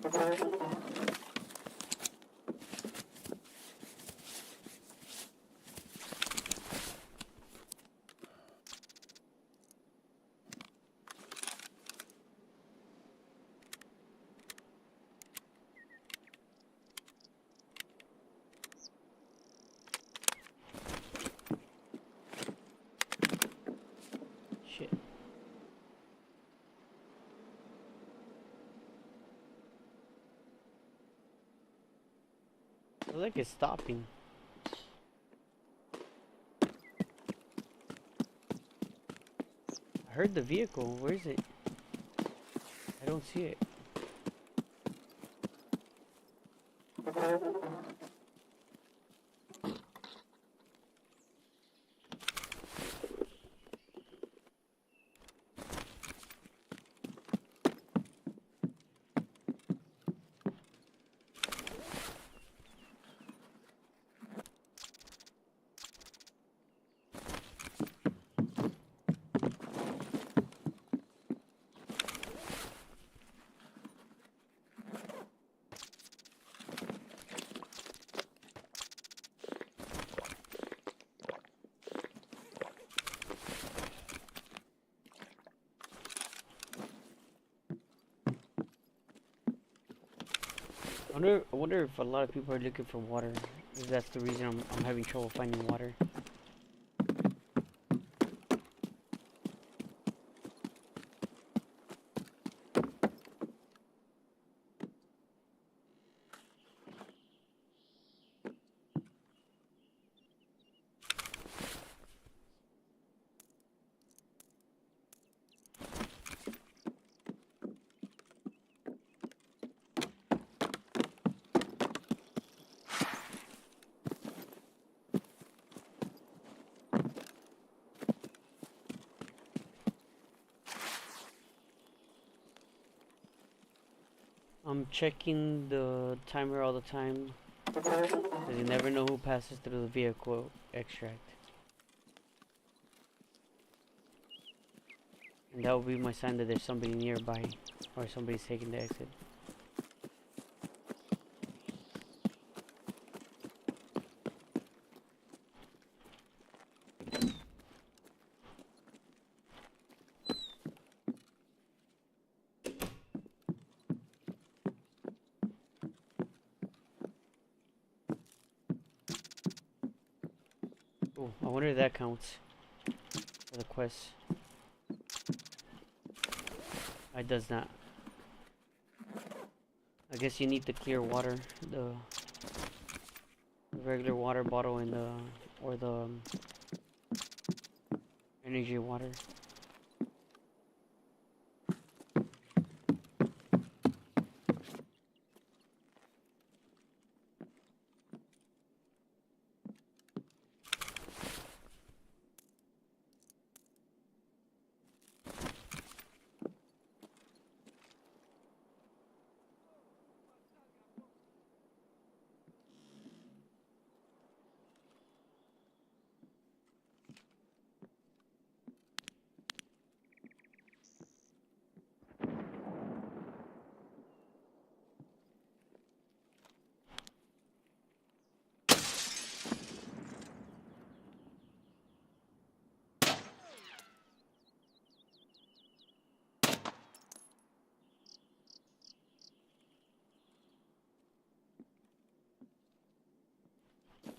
Девка ёбаная! Shit. I feel like it's stopping. I heard the vehicle. Where is it? I don't see it. I wonder if a lot of people are looking for water. If that's the reason I'm having trouble finding water. I'm checking the timer all the time. Because you never know who passes through the vehicle extract. And that will be my sign that there's somebody nearby. Or somebody's taking the exit. Oh, I wonder if that counts for the quest. It does not. I guess you need the clear water, the regular water bottle and the or the energy water.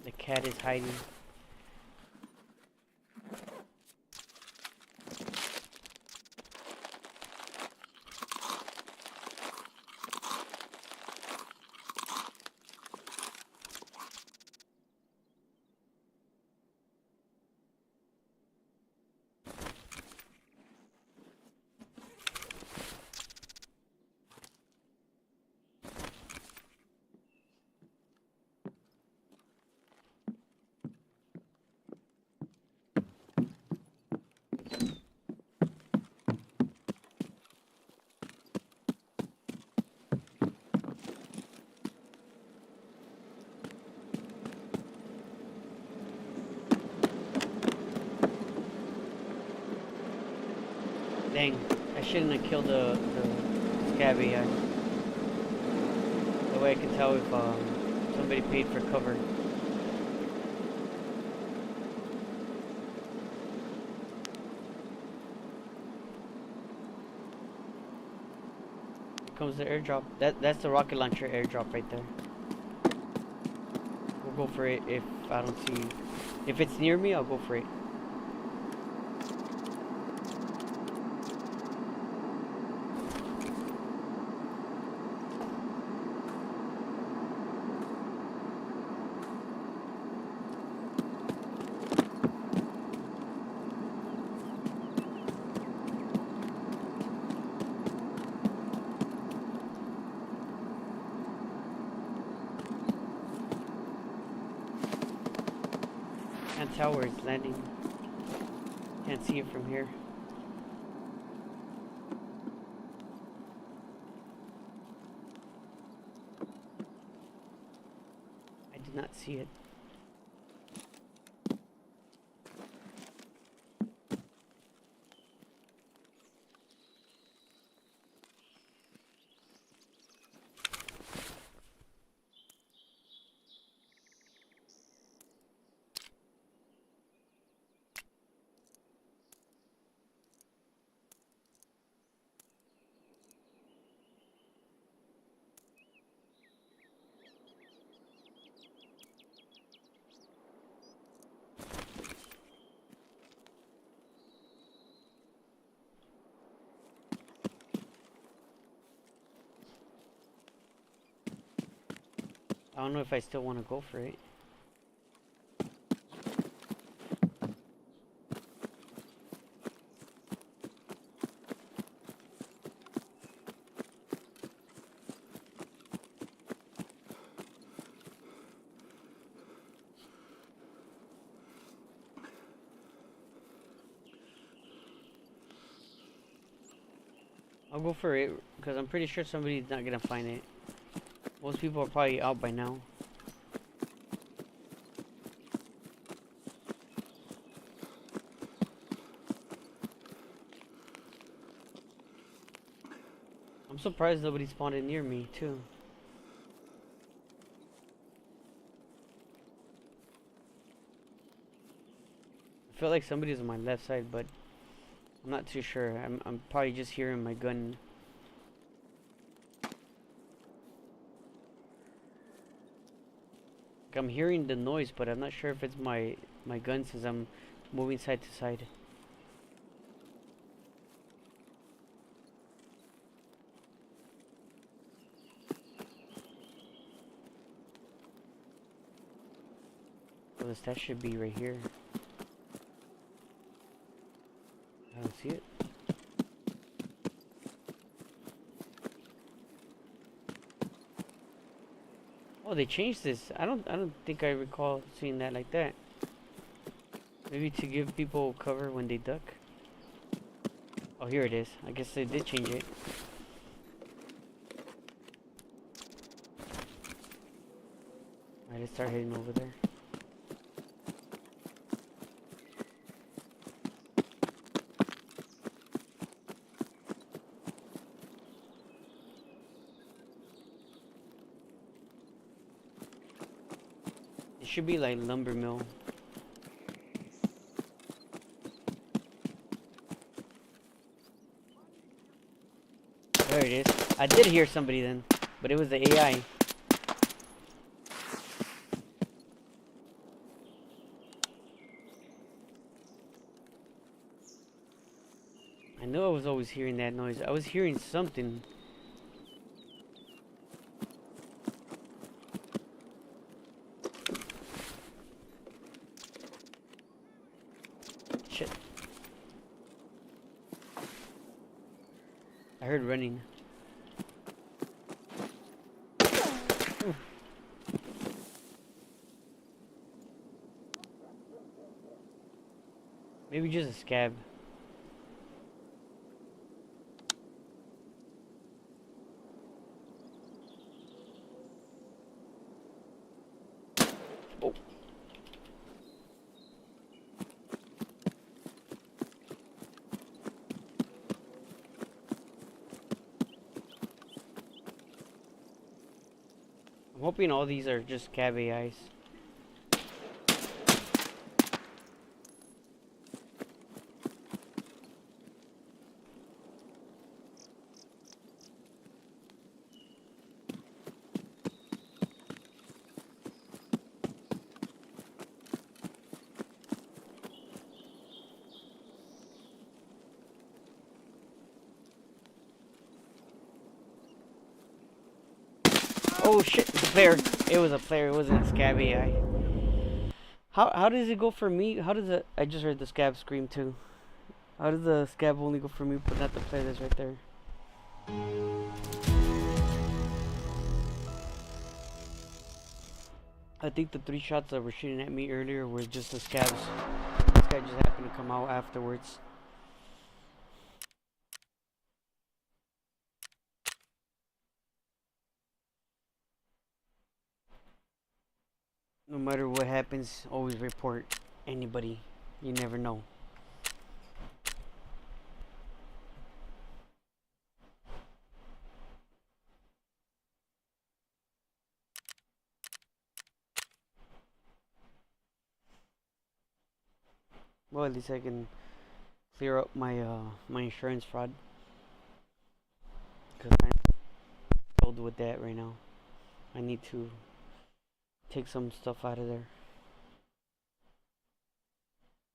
The cat is hiding. Dang, I shouldn't have killed the scabby guy. That way I can tell if somebody paid for cover. Here comes the airdrop. That's the rocket launcher airdrop right there. We'll go for it if I don't see. If it's near me, I'll go for it. Can't tell where it's landing. Can't see it from here. I did not see it. I don't know if I still want to go for it. I'll go for it Because I'm pretty sure somebody's not gonna find it. Most people are probably out by now. I'm surprised nobody spawned in near me, too. I felt like somebody was on my left side, but I'm not too sure. I'm probably just hearing my gun. Like, I'm hearing the noise, but I'm not sure if it's my gun since I'm moving side to side. Well, this stat should be right here. I don't see it. Oh, they changed this. I don't think I recall seeing that like that. Maybe to give people cover when they duck. Oh, here it is. I guess they did change it. Alright, let's start heading over there. It should be like lumber mill. There it is. I did hear somebody then, but it was the AI. I know I was always hearing that noise. I was hearing something. Shit. I heard running. Ooh. Maybe just a scab. Oh. I'm hoping all these are just scab AIs. Oh shit, it's a player. It was a player, it wasn't a scab AI. How does it go for me? How does it... I just heard the scab scream too. How does the scab only go for me but not the player that's right there? I think the 3 shots that were shooting at me earlier were just the scabs. This guy just happened to come out afterwards. No matter what happens, always report anybody. You never know. Well, at least I can clear up my my insurance fraud. Because I'm filled with that right now. I need to take some stuff out of there.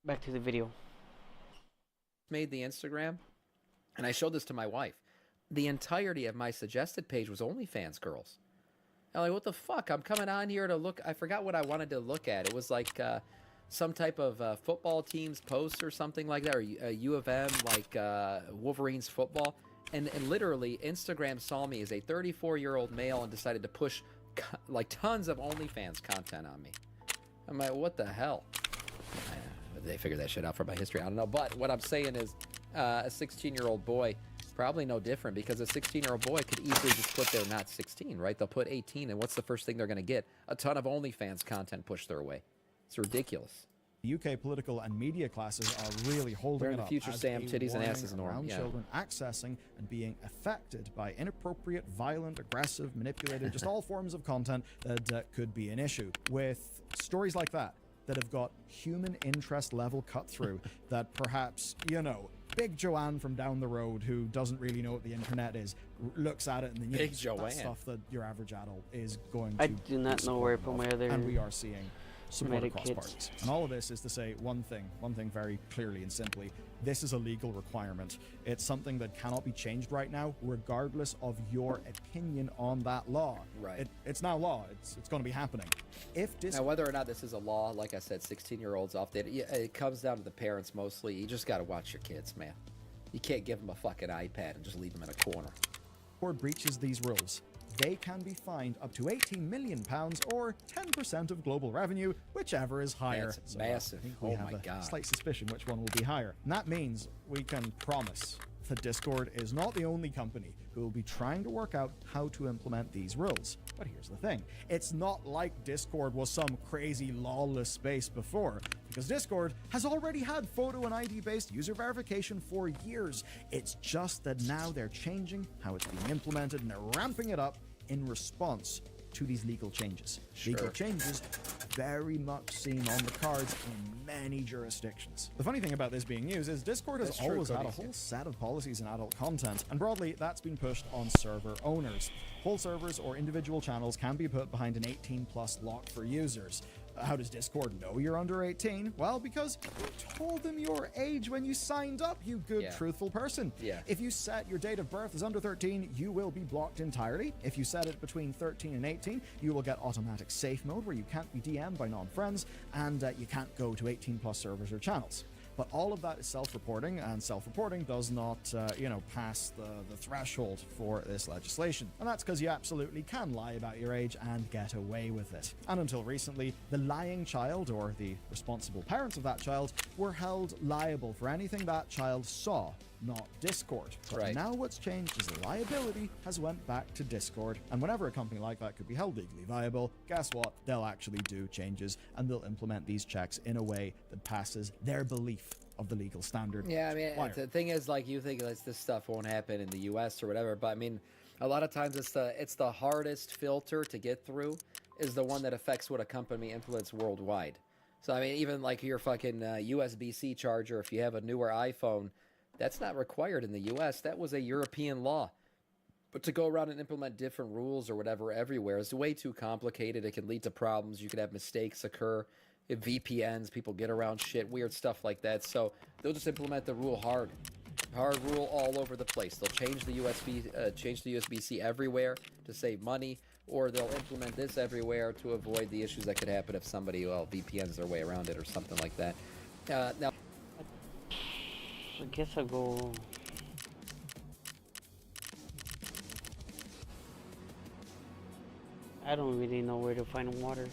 Back to the video. Made the Instagram, and I showed this to my wife. The entirety of my suggested page was OnlyFans girls. I'm like, what the fuck? I'm coming on here to look. I forgot what I wanted to look at. It was like some type of football team's post or something like that, or U of M, like Wolverines football. And literally, Instagram saw me as a 34-year-old male and decided to push like tons of OnlyFans content on me. I'm like, what the hell? They figured that shit out from my history. I don't know. But what I'm saying is, a 16-year-old boy Probably no different because a 16-year-old boy could easily just put their not 16, right? They'll put 18, and what's the first thing they're going to get? A ton of OnlyFans content pushed their way. It's ridiculous. The UK political and media classes are really holding We're in it the up future, as Sam. a Titties and warning asses norm. around Yeah. children accessing and being affected by inappropriate, violent, aggressive, manipulated, just all forms of content that could be an issue. With stories like that have got human interest level cut through, that perhaps, you know, Big Joanne from down the road, who doesn't really know what the internet is, looks at it and then you Big know, Joanne. that's stuff that your average adult is going to I do not know where I put my other and we are seeing support across Medicaid. parties. And all of this is to say one thing very clearly and simply: this is a legal requirement. It's something that cannot be changed right now, regardless of your opinion on that law. Right. It's now law. It's going to be happening. If this Now, whether or not this is a law, like I said, 16-year-olds off there, it comes down to the parents mostly. You just got to watch your kids, man. You can't give them a fucking iPad and just leave them in a corner. Discord breaches these rules, they can be fined up to £18 million or 10% of global revenue, whichever is higher. That's massive. I think we Oh have my a God. slight suspicion which one will be higher. And that means we can promise that Discord is not the only company who will be trying to work out how to implement these rules. But here's the thing. It's not like Discord was some crazy lawless space before, because Discord has already had photo and ID-based user verification for years. It's just that now they're changing how it's being implemented, and they're ramping it up in response to these legal changes. Legal changes very much seen on the cards in many jurisdictions. The funny thing about this being news is Discord has That's true, always had a Cody. whole set of policies in adult content, and broadly that's been pushed on server owners. Whole servers or individual channels can be put behind an 18+ lock for users. How does Discord know you're under 18? Well, because you told them your age when you signed up, you good, Yeah. truthful person. Yeah. If you set your date of birth as under 13, you will be blocked entirely. If you set it between 13 and 18, you will get automatic safe mode where you can't be DM'd by non-friends, and you can't go to 18+ servers or channels. But all of that is self-reporting, and self-reporting does not, pass the threshold for this legislation. And that's because you absolutely can lie about your age and get away with it. And until recently, the lying child, or the responsible parents of that child, were held liable for anything that child saw, not Discord. But Right. now what's changed is the liability has went back to Discord, and whenever a company like that could be held legally viable, guess what? They'll actually do changes, and they'll implement these checks in a way that passes their belief of the legal standard. Yeah, I mean, required. the thing is, like, you think this stuff won't happen in the U.S. or whatever, but I mean, a lot of times it's the hardest filter to get through is the one that affects what a company implements worldwide. So I mean, even like your fucking USB-C charger, if you have a newer iPhone, that's not required in the U.S. That was a European law. But to go around and implement different rules or whatever everywhere is way too complicated. It can lead to problems. You could have mistakes occur. VPNs, people get around shit, weird stuff like that. So they'll just implement the rule hard rule all over the place. They'll change the USB-C everywhere to save money, or they'll implement this everywhere to avoid the issues that could happen if somebody VPNs their way around it or something like that. Now, I guess I'll go. I don't really know where to find water.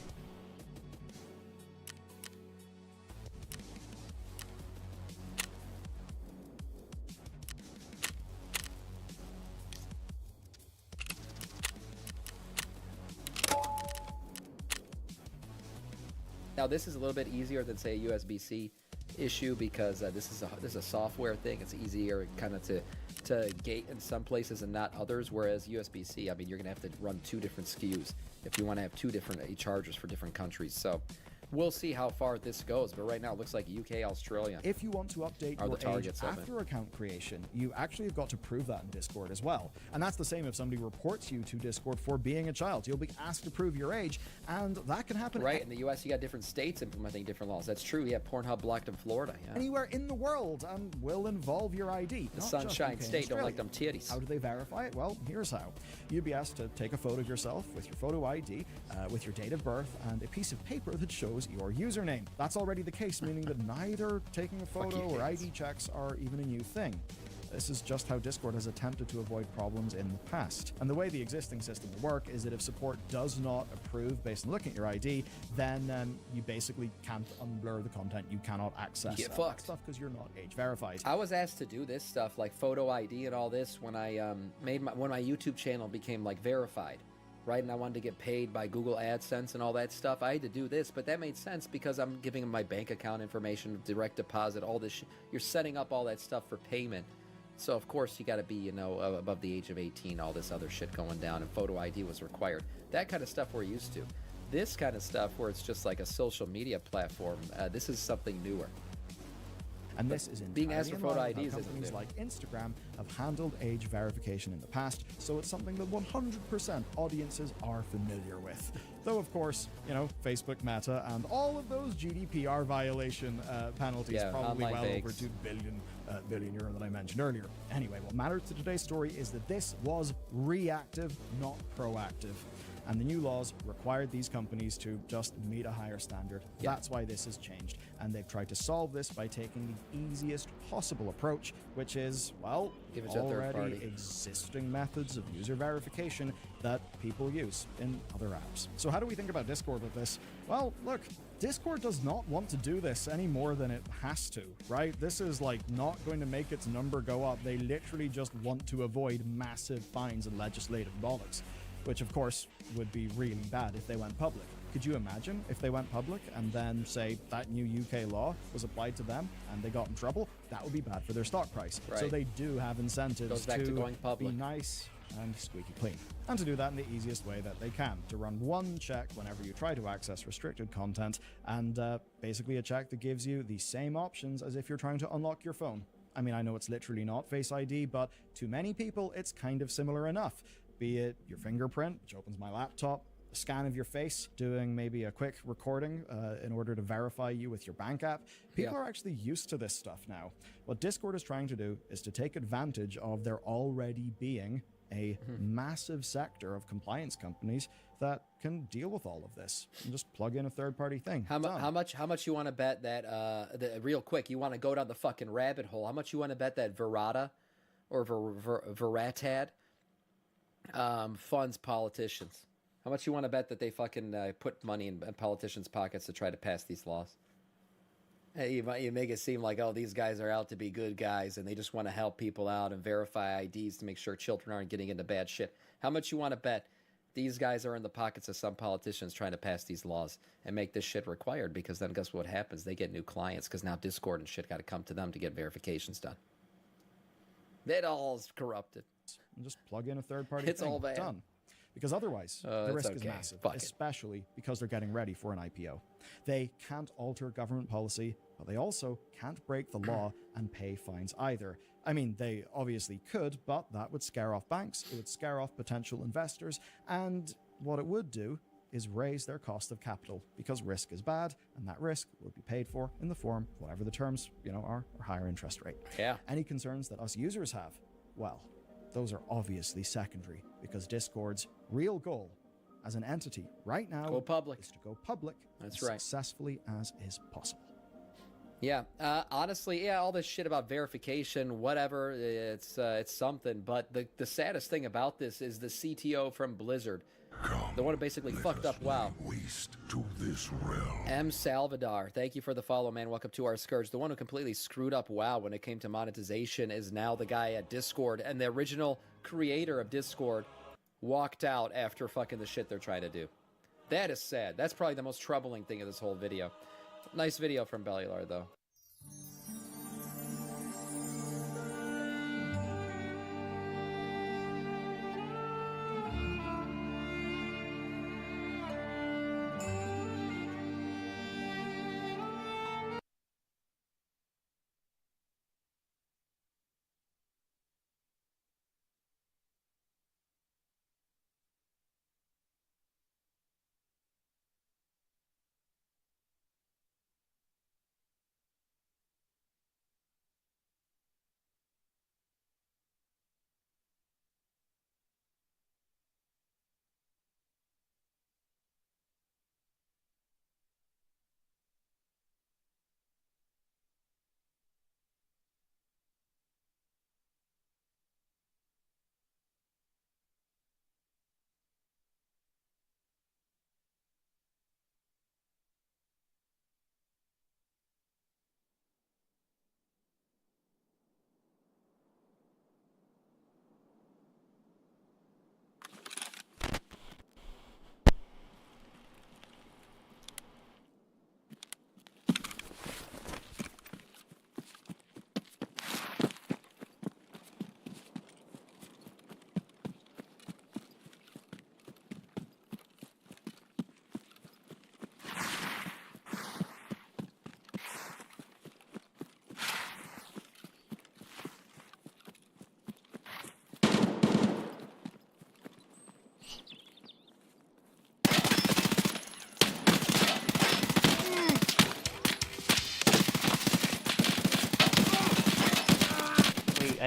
Now this is a little bit easier than say a USB-C issue because this is a software thing. It's easier kind of to gate in some places and not others. Whereas USB-C, I mean, you're gonna have to run 2 different SKUs if you want to have 2 different chargers for different countries. So we'll see how far this goes. But right now, it looks like UK, Australia. If you want to update Are your the targets age of it. after account creation, you actually have got to prove that in Discord as well. And that's the same if somebody reports you to Discord for being a child. You'll be asked to prove your age, and that can happen Right, in the US, you got different states implementing different laws. That's true. Yeah, Pornhub blocked in Florida. Yeah. anywhere in the world and will involve your ID. The not just Sunshine UK and State don't like Australia. them titties. How do they verify it? Well, here's how. You'd be asked to take a photo of yourself with your photo ID, with your date of birth, and a piece of paper that shows your username. That's already the case, meaning that neither taking a photo or kids. ID checks are even a new thing. This is just how Discord has attempted to avoid problems in the past. And the way the existing system will work is that if support does not approve based on looking at your ID, then you basically can't unblur the content. You cannot access Get that fucked. stuff because you're not age verified. I was asked to do this stuff like photo ID and all this when I when my YouTube channel became like verified, right? And I wanted to get paid by Google AdSense and all that stuff. I had to do this, but that made sense because I'm giving them my bank account information, direct deposit, all this. You're setting up all that stuff for payment. So of course you got to be, you know, above the age of 18. All this other shit going down, and photo ID was required. That kind of stuff we're used to. This kind of stuff where it's just like a social media platform. This is something newer. And this is being asked for entirely photo in line with IDs how isn't companies new. like Instagram have handled age verification in the past, so it's something that 100% audiences are familiar with. Though, of course, you know, Facebook, Meta, and all of those GDPR violation penalties, Yeah, probably online well banks. over 2 billion euro that I mentioned earlier. Anyway, what matters to today's story is that this was reactive, not proactive. And the new laws required these companies to just meet a higher standard. Yeah. That's why this has changed. And they've tried to solve this by taking the easiest possible approach, which is, well, Give it to a third already party. existing methods of user verification that people use in other apps. So how do we think about Discord with this? Well, look, Discord does not want to do this any more than it has to, right? This is like not going to make its number go up. They literally just want to avoid massive fines and legislative bollocks, which of course would be really bad if they went public. Could you imagine if they went public and then, say, that new UK law was applied to them and they got in trouble? That would be bad for their stock price. So Right. they do have incentives Goes back to going public. be nice and squeaky clean. And to do that in the easiest way that they can. To run one check whenever you try to access restricted content, and basically a check that gives you the same options as if you're trying to unlock your phone. I mean, I know it's literally not Face ID, but to many people, it's kind of similar enough. Be it your fingerprint, which opens my laptop, a scan of your face, doing maybe a quick recording in order to verify you with your bank app. People Yeah. are actually used to this stuff now. What Discord is trying to do is to take advantage of there already being a massive sector of compliance companies that can deal with all of this and just plug in a third-party thing. How Done. much you want to bet that real quick, you want to go down the fucking rabbit hole, how much you want to bet that Verata or Veratad funds politicians? How much you want to bet that they fucking put money in politicians' pockets to try to pass these laws? Hey, you make it seem like, oh, these guys are out to be good guys and they just want to help people out and verify IDs to make sure children aren't getting into bad shit. How much you want to bet these guys are in the pockets of some politicians trying to pass these laws and make this shit required? Because then guess what happens? They get new clients because now Discord and shit got to come to them to get verifications done. It all's corrupted. And just plug in a third-party It's thing. all bad. Done. Because otherwise, the it's risk is okay. massive, Fuck it. especially because they're getting ready for an IPO. They can't alter government policy, but they also can't break the law and pay fines either. I mean, they obviously could, but that would scare off banks, it would scare off potential investors, and what it would do is raise their cost of capital, because risk is bad, and that risk will be paid for in the form, whatever the terms, are, or higher interest rate. Yeah. Any concerns that us users have? Well, those are obviously secondary, because Discord's real goal as an entity right now Go public. is to go public That's as right. successfully as is possible. Yeah, honestly, yeah, all this shit about verification, whatever, it's something. But the saddest thing about this is the CTO from Blizzard, the one who basically fucked up WoW. Waste to this realm. M. Salvador, thank you for the follow, man. Welcome to our Scourge. The one who completely screwed up WoW when it came to monetization is now the guy at Discord, and the original creator of Discord walked out after fucking the shit they're trying to do. That is sad. That's probably the most troubling thing of this whole video. Nice video from Bellular, though.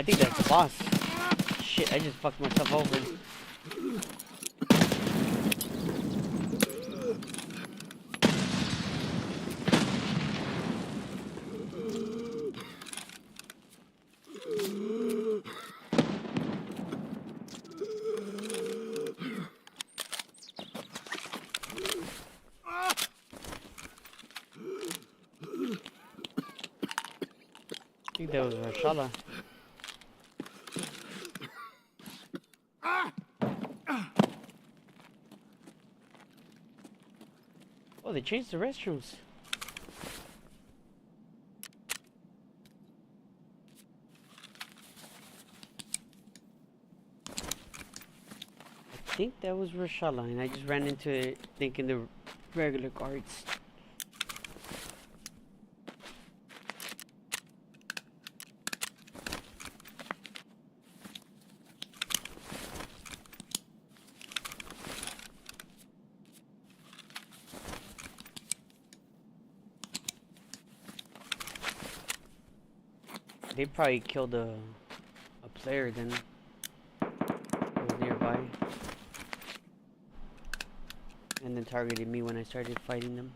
I think that's the boss. Shit, I just fucked myself over. I think that was Rashala. Oh, they changed the restrooms. I think that was Rashala, and I just ran into it thinking the regular guards. They probably killed a player then. Who was nearby. And then targeted me when I started fighting them.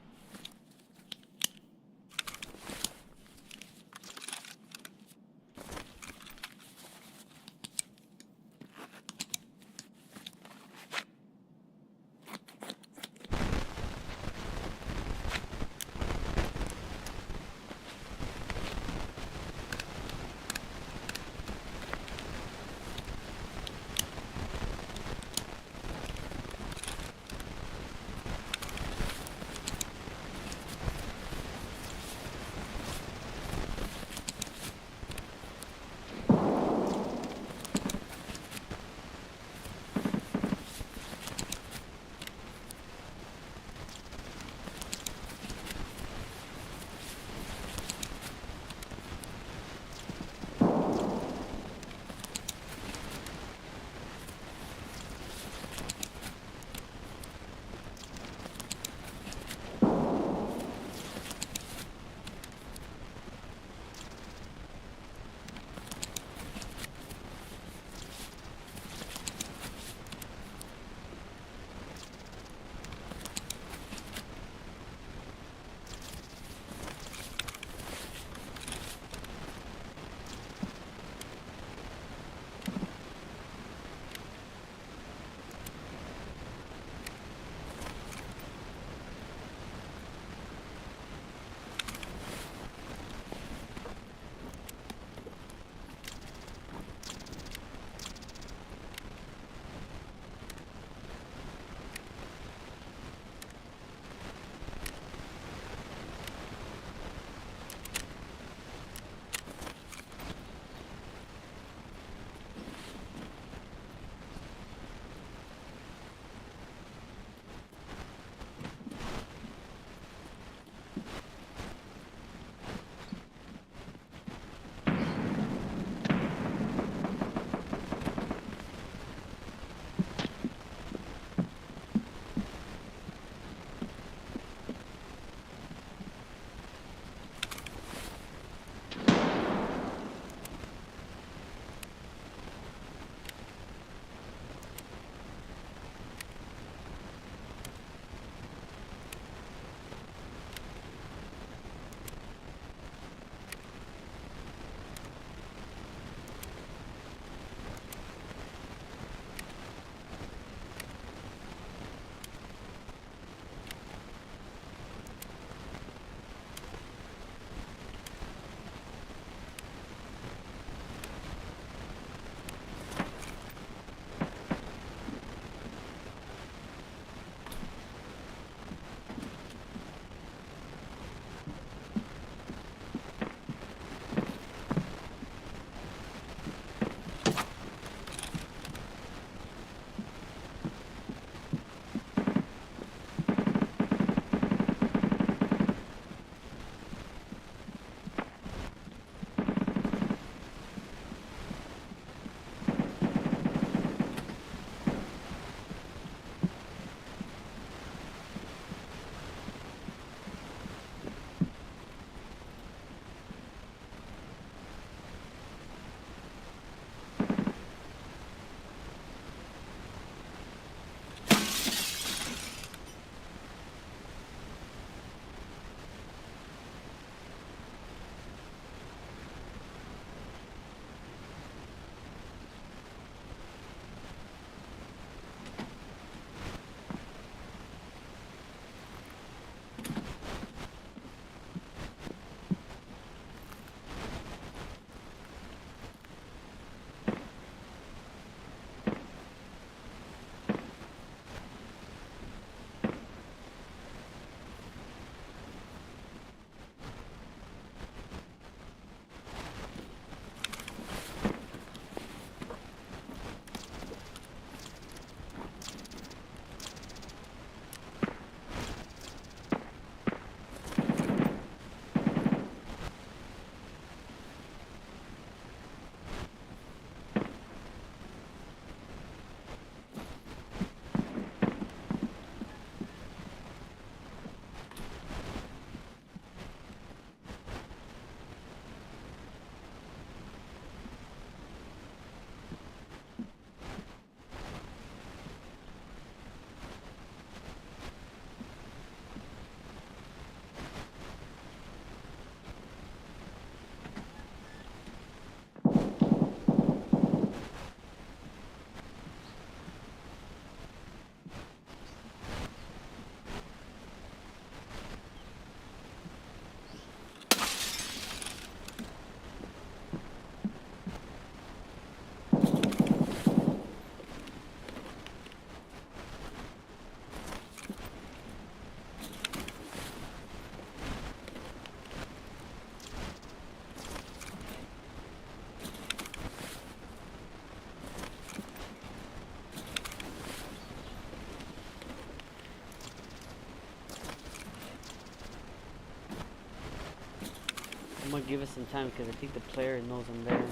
I'm gonna give it some time because I think the player knows I'm there.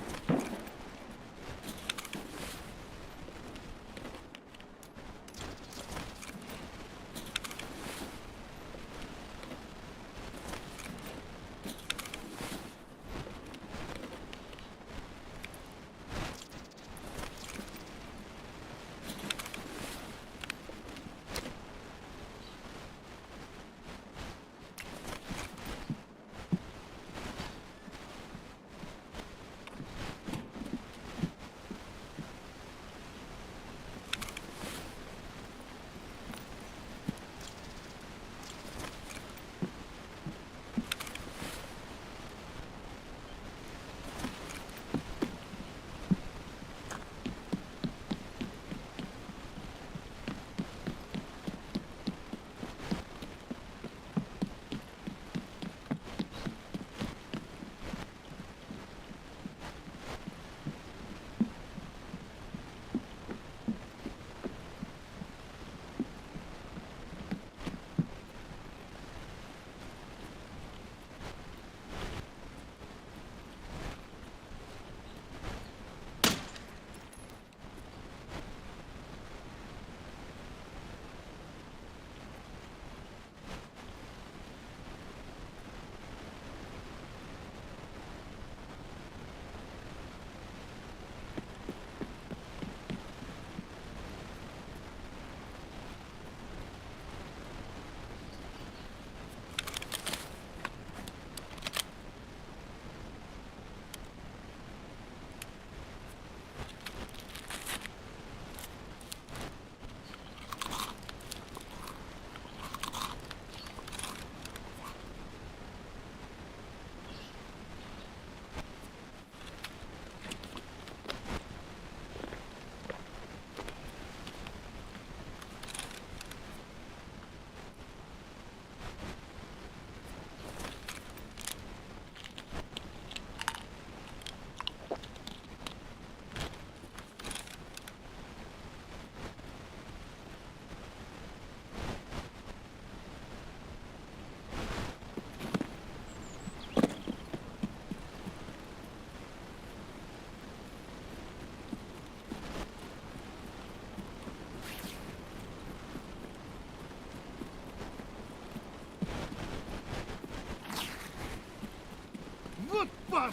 Вот папа!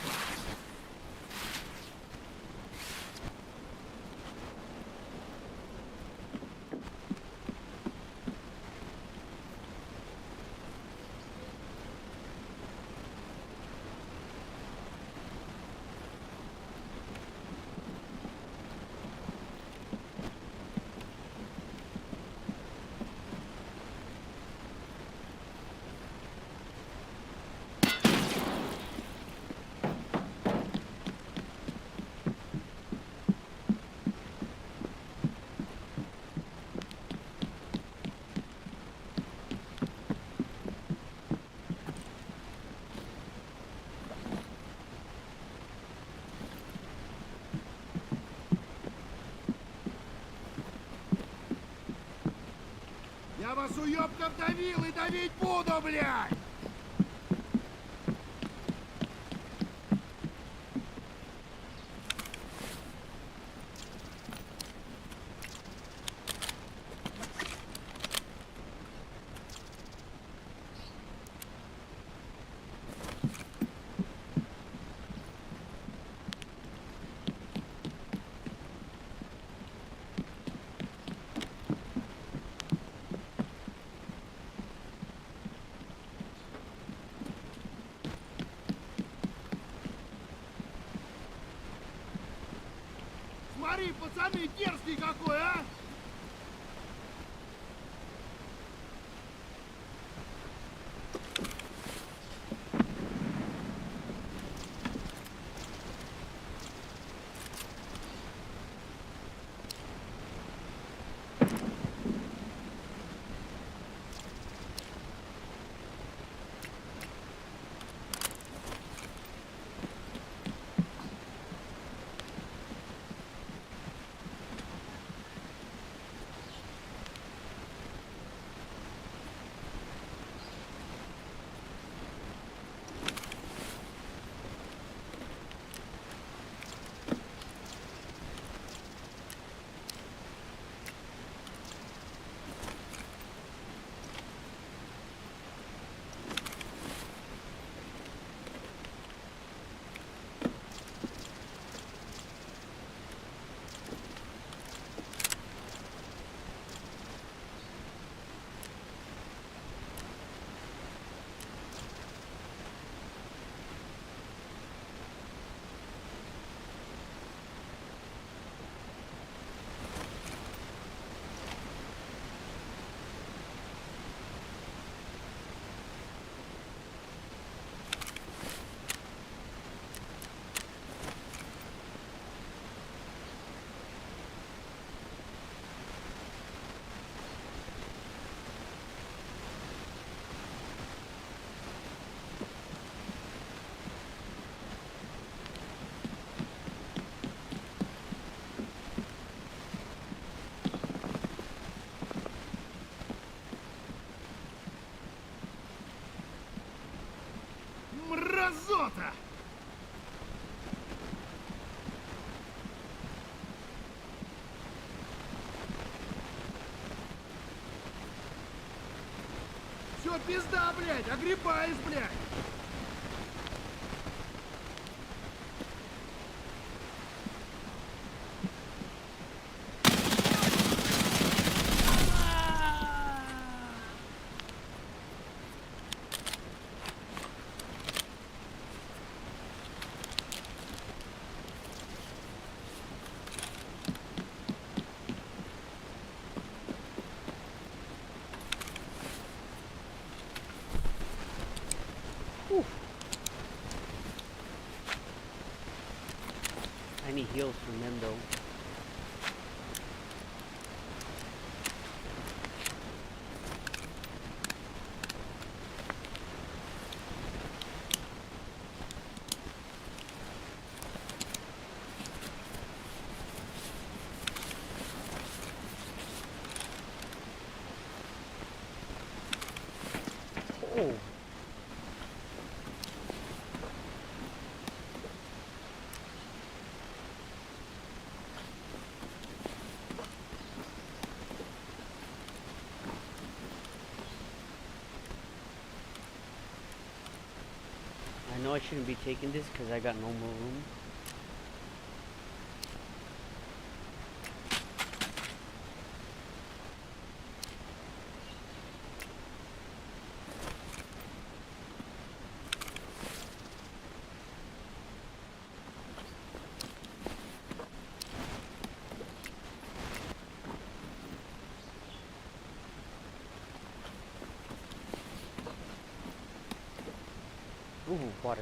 Я вас уёбков давил и давить буду, блядь! Смотри, пацаны, дерзкий какой, а! Мразота! Все, пизда, блядь! Огребаешь, блядь! I need heals from them though. Oh. I know I shouldn't be taking this because I got no more room. Ooh, water.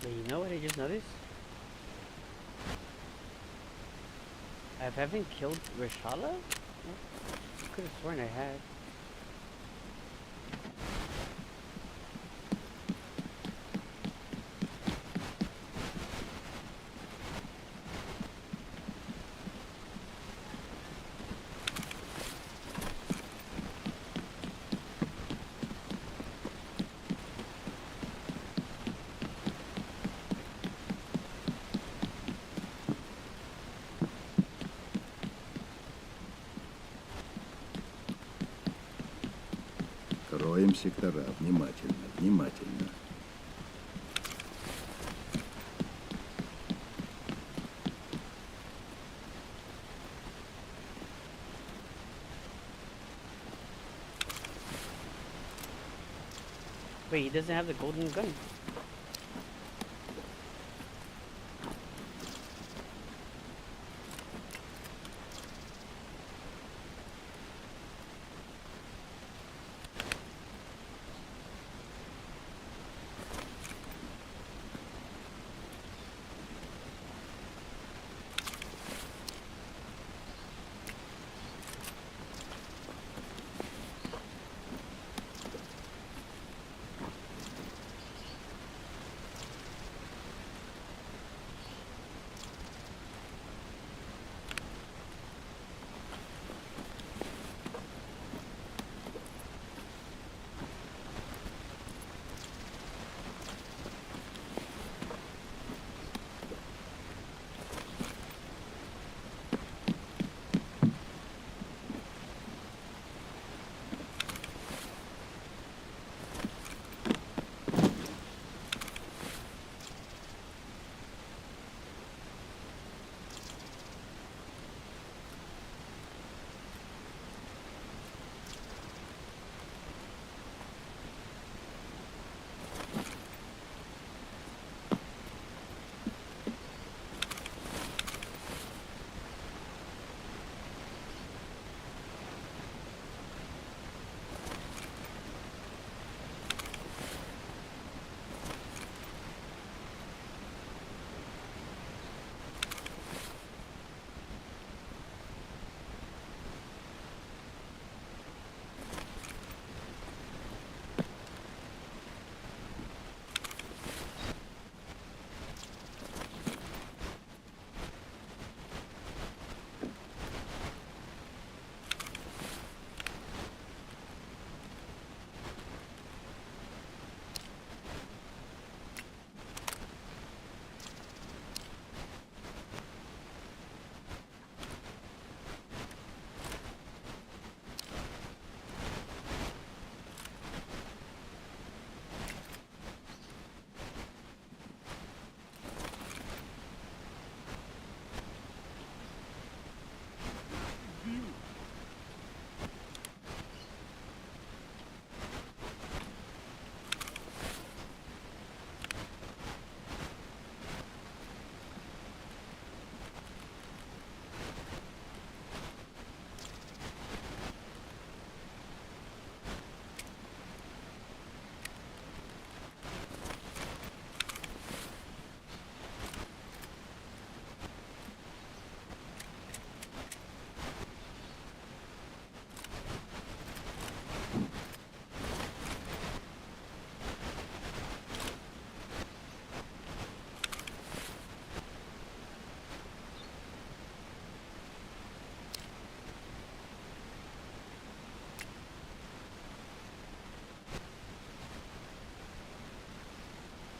But you know what I just noticed? I haven't killed Reshala? I could have sworn I had. Роем сектора. Внимательно, внимательно. Wait, he doesn't have the golden gun.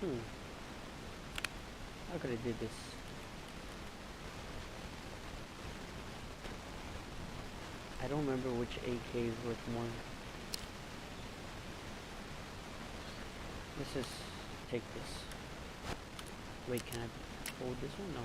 How could I did this? I don't remember which AK is worth more. Let's just take this. Wait, can I hold this one? No.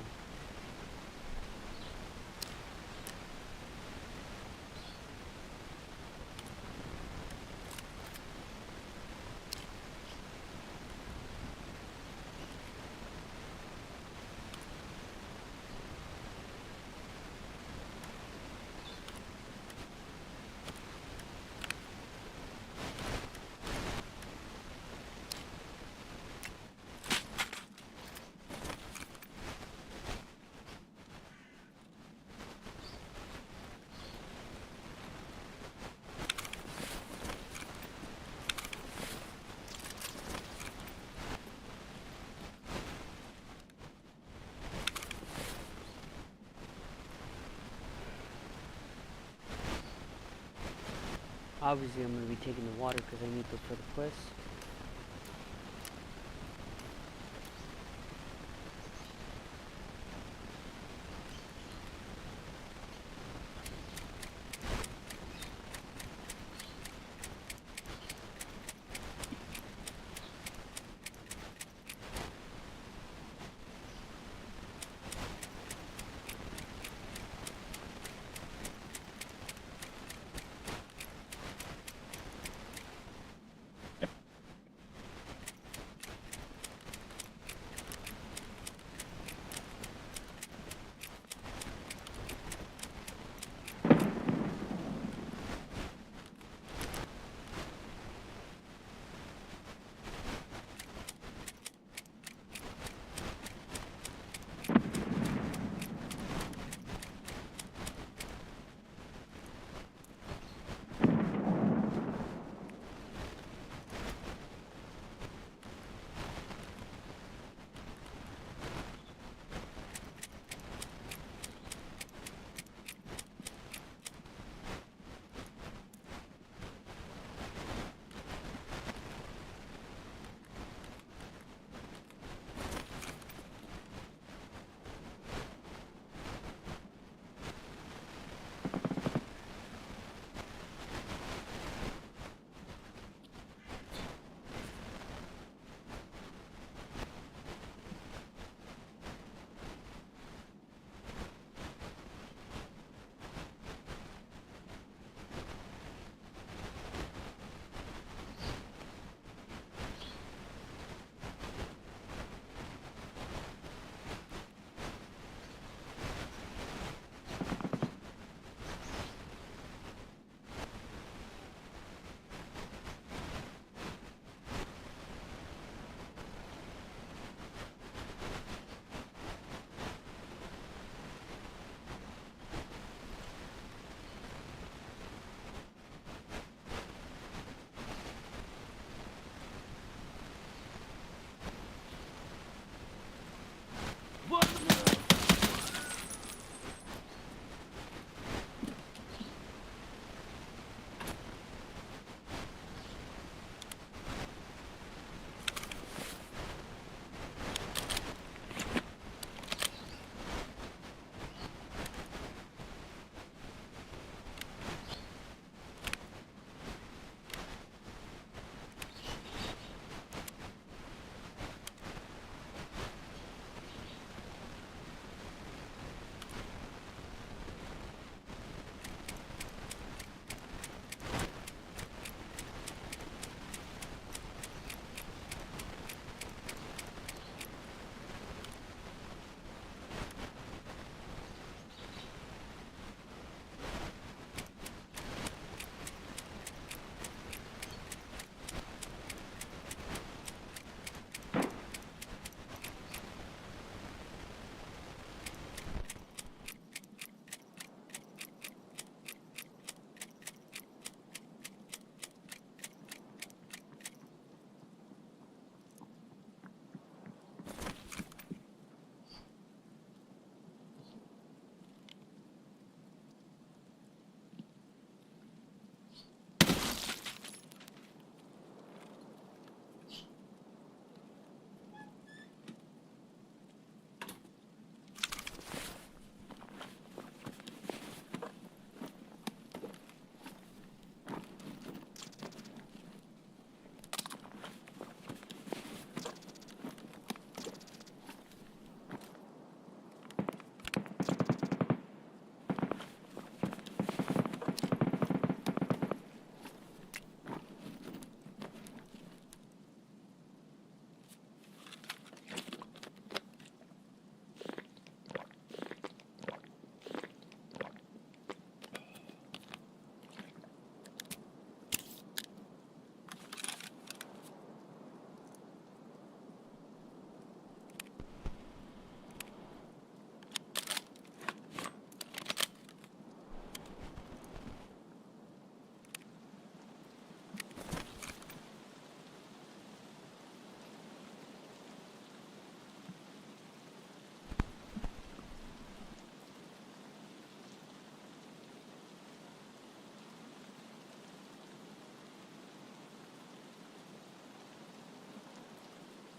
Obviously, I'm going to be taking the water because I need it for the quest.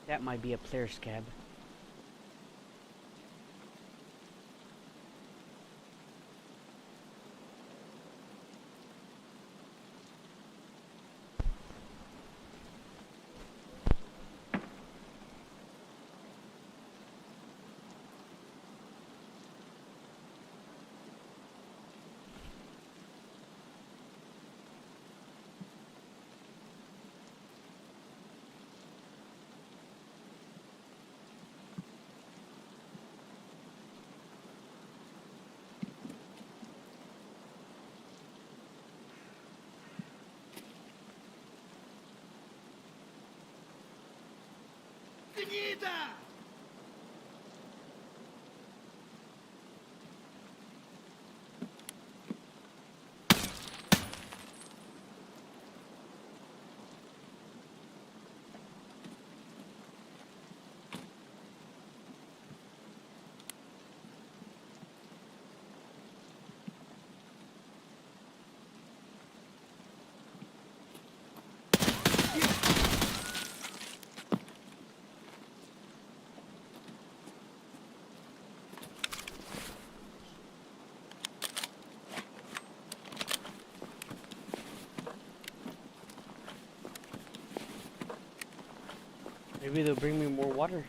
That might be a player scab. Finita! Maybe they'll bring me more water.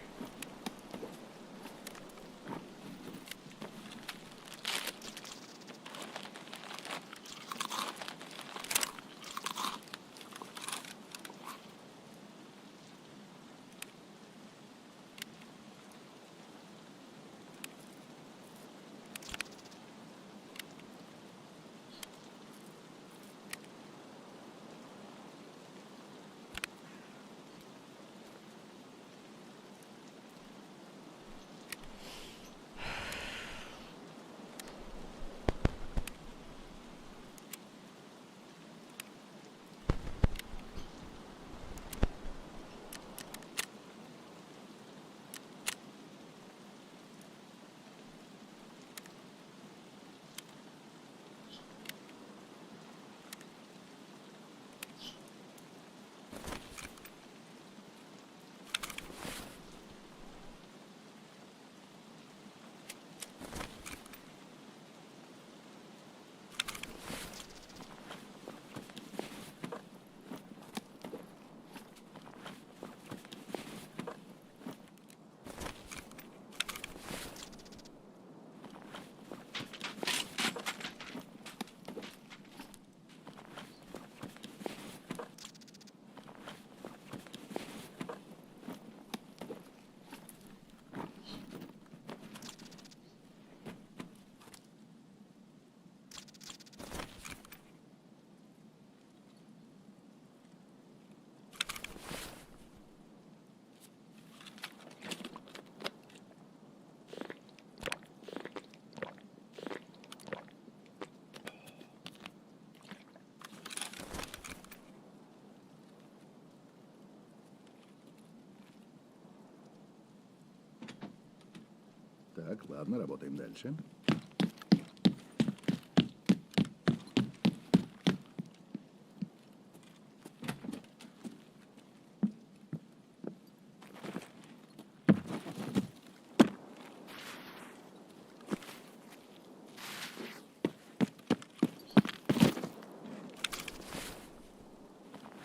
Так, ладно, работаем дальше.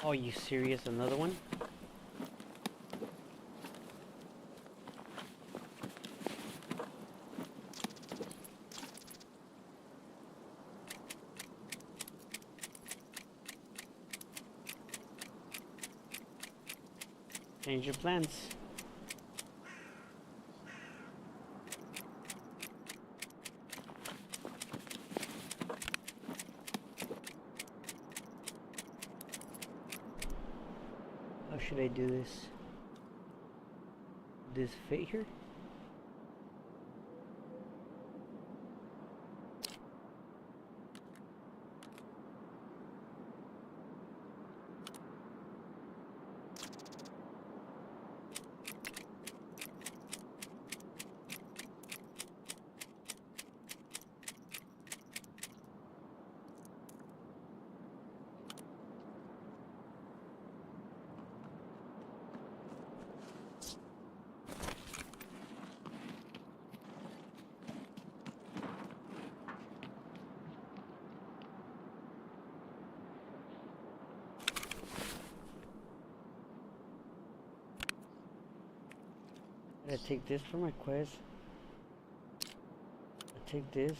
Oh, you serious? Another one? Change your plans. How should I do this? This fit here? I gotta take this for my quest. I take this.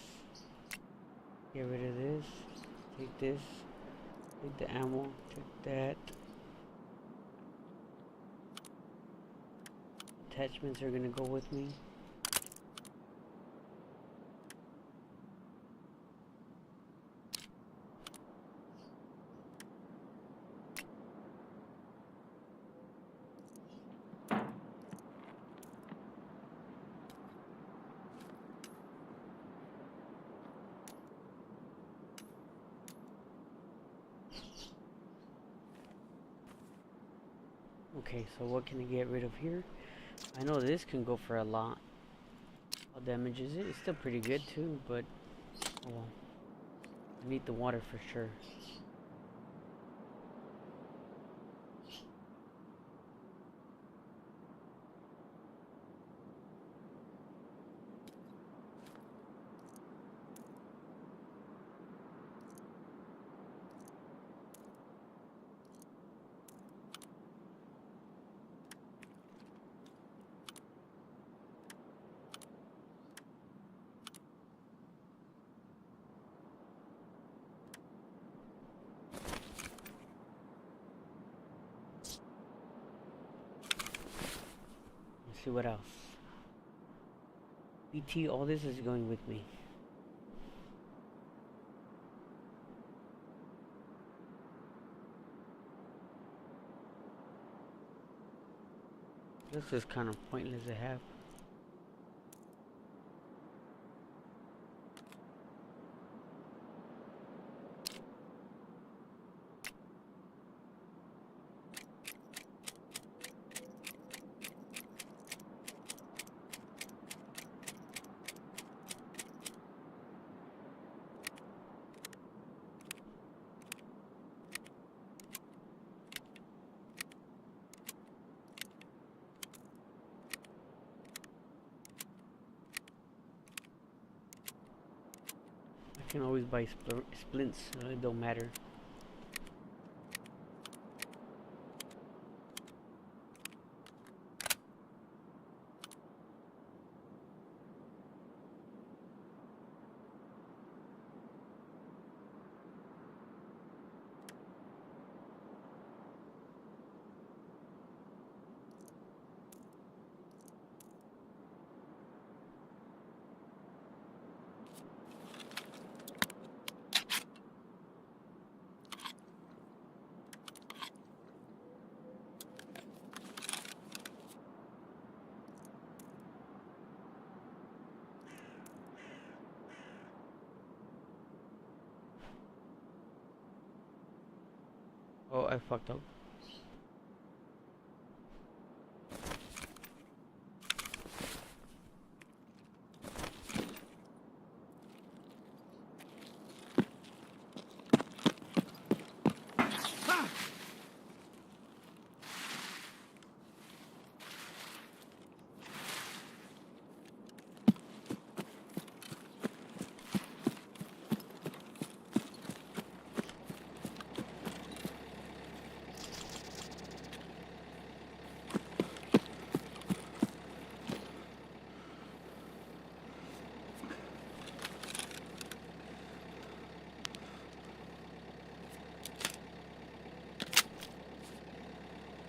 Get rid of this. Take this. Take the ammo. Take that. Attachments are gonna go with me. Okay, so what can I get rid of here? I know this can go for a lot. How damage is it? It's still pretty good too, but oh well. I need the water for sure. Let's see what else. BT, all this is going with me. This is kind of pointless to have. I can always buy splints, so it don't matter. Oh, I fucked up.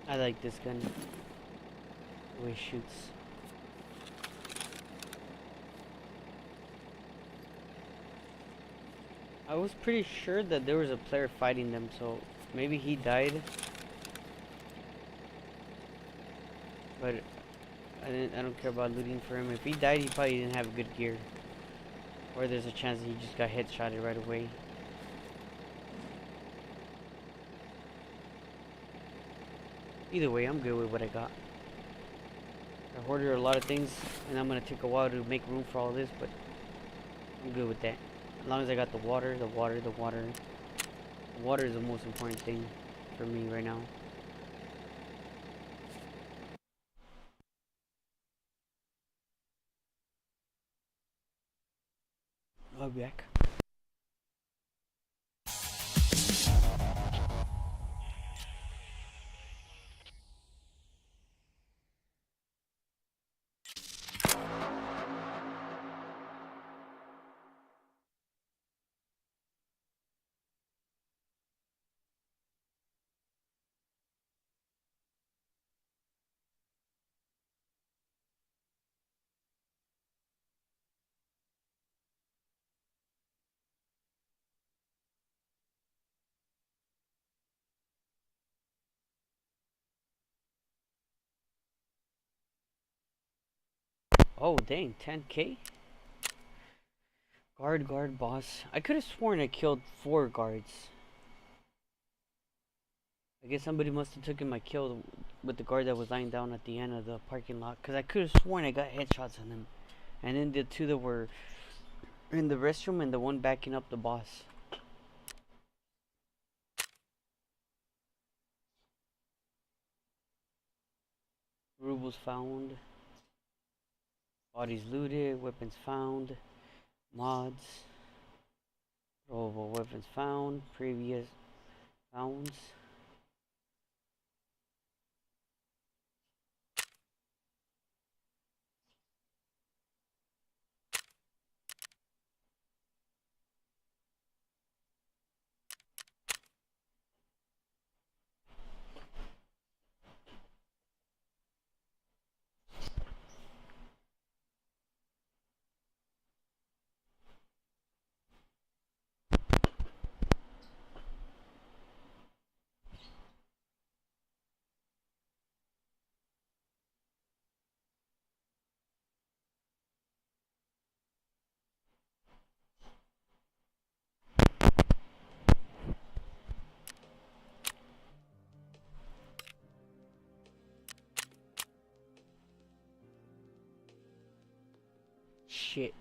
I like this gun. The way it shoots. I was pretty sure that there was a player fighting them, so maybe he died. But I don't care about looting for him. If he died, he probably didn't have good gear. Or there's a chance that he just got headshotted right away. Either way, I'm good with what I got. I hoarded a lot of things, and I'm gonna take a while to make room for all this, but I'm good with that. As long as I got the water, the water, the water. The water is the most important thing for me right now. I'll be back. Oh, dang, 10K? Guard boss. I could have sworn I killed 4 guards. I guess somebody must have taken my kill with the guard that was lying down at the end of the parking lot. Because I could have sworn I got headshots on him. And then the 2 that were in the restroom and the one backing up the boss. Rubles found. Bodies looted. Weapons found. Mods. Throwable weapons found. Previous founds. Shit.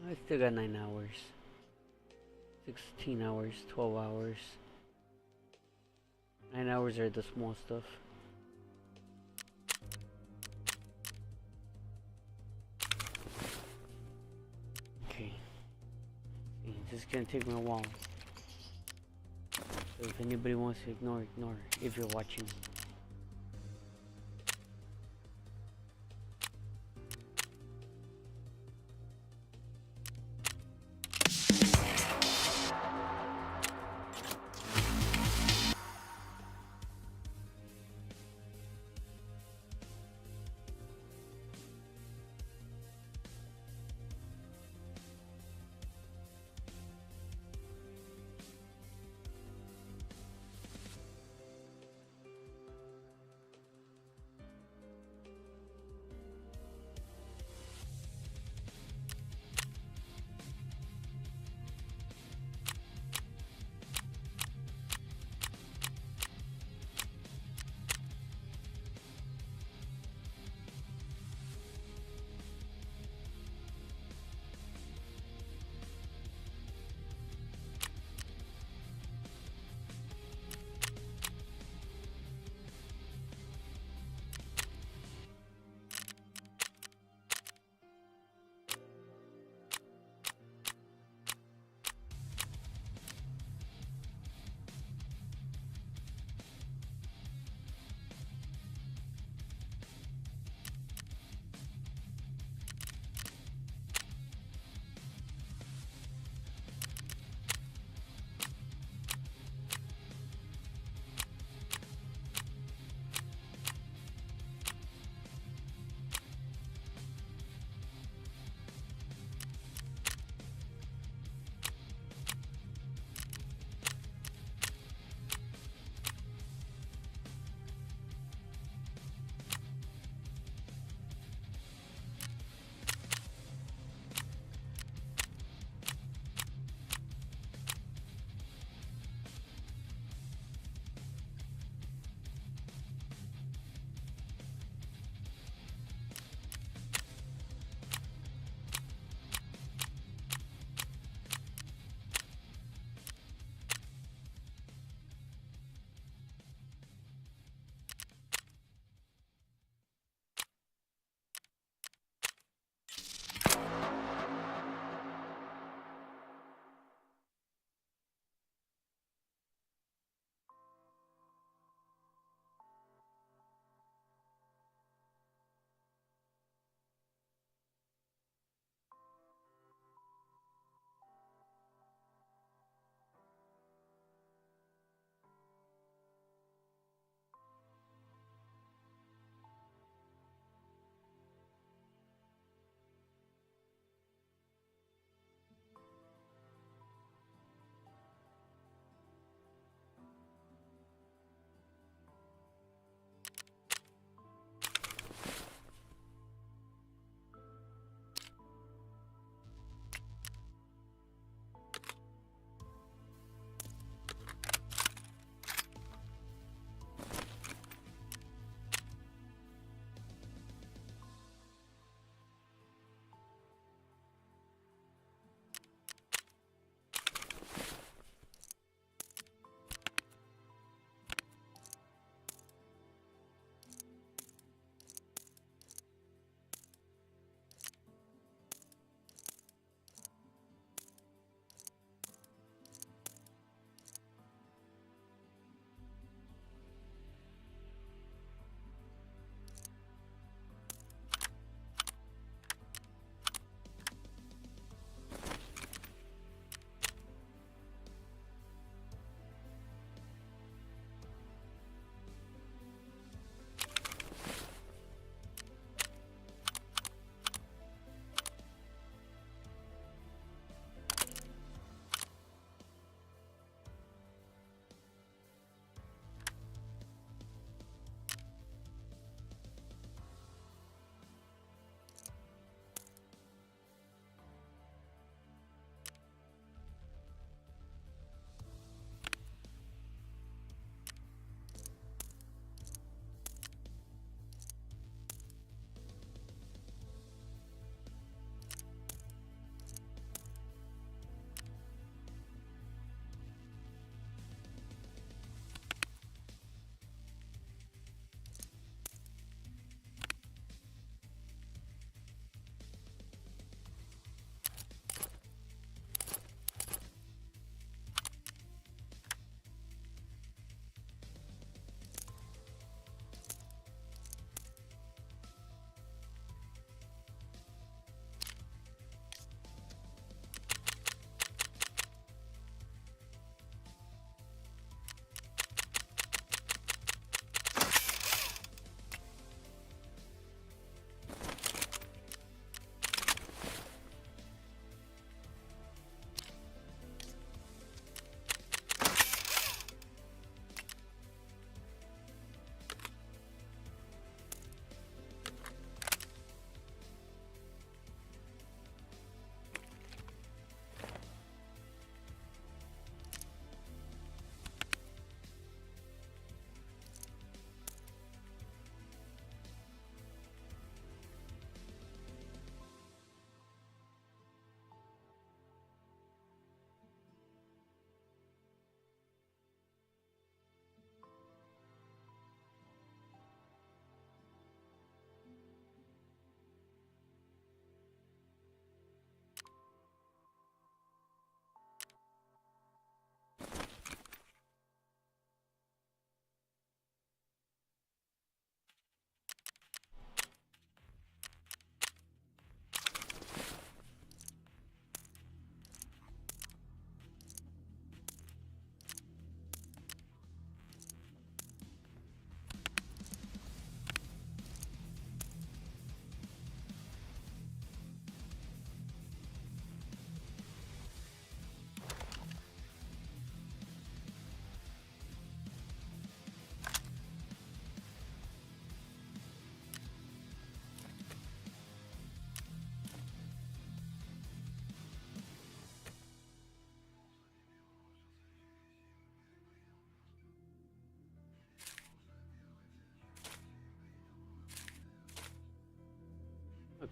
I still got 9 hours. 16 hours, 12 hours. 9 hours are the small stuff. Okay. This is gonna take me a while. So if anybody wants to ignore if you're watching.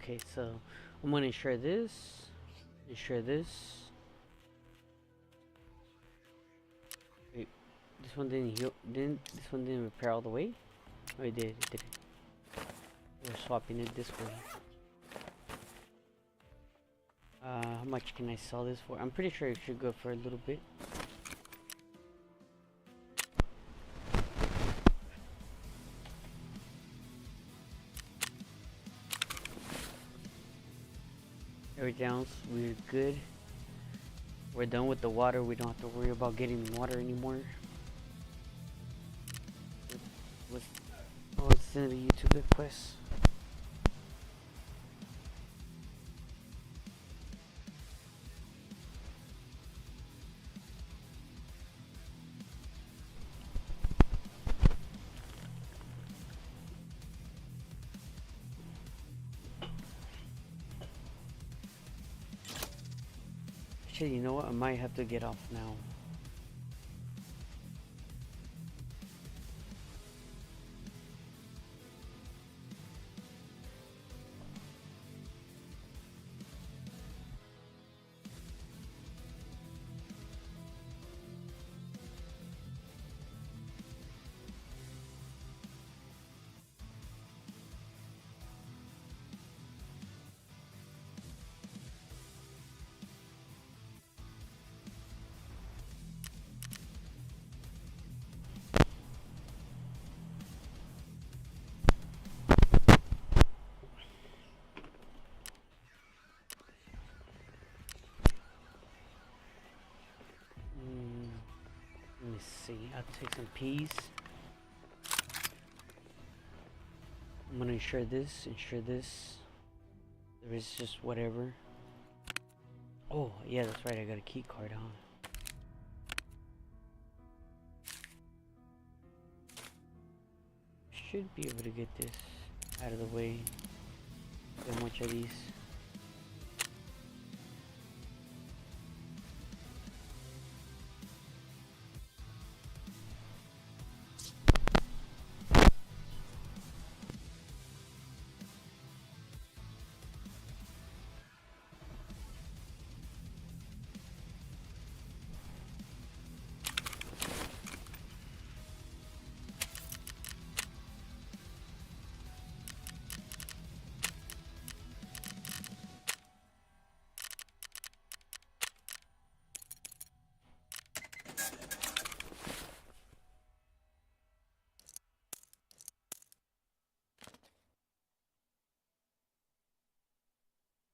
Okay, so I'm gonna ensure this. Ensure this. Wait, this one didn't heal. This one didn't repair all the way? Oh, it did. It did. We're swapping it this way. How much can I sell this for? I'm pretty sure it should go for a little bit. Everything we're good. We're done with the water. We don't have to worry about getting water anymore. What's in the YouTube quest? Actually, you know what? I might have to get off now. Let me see. I'll take some peas. I'm gonna ensure this. There is just whatever. Oh, yeah, that's right. I got a key card, huh? Should be able to get this out of the way. Get much of these.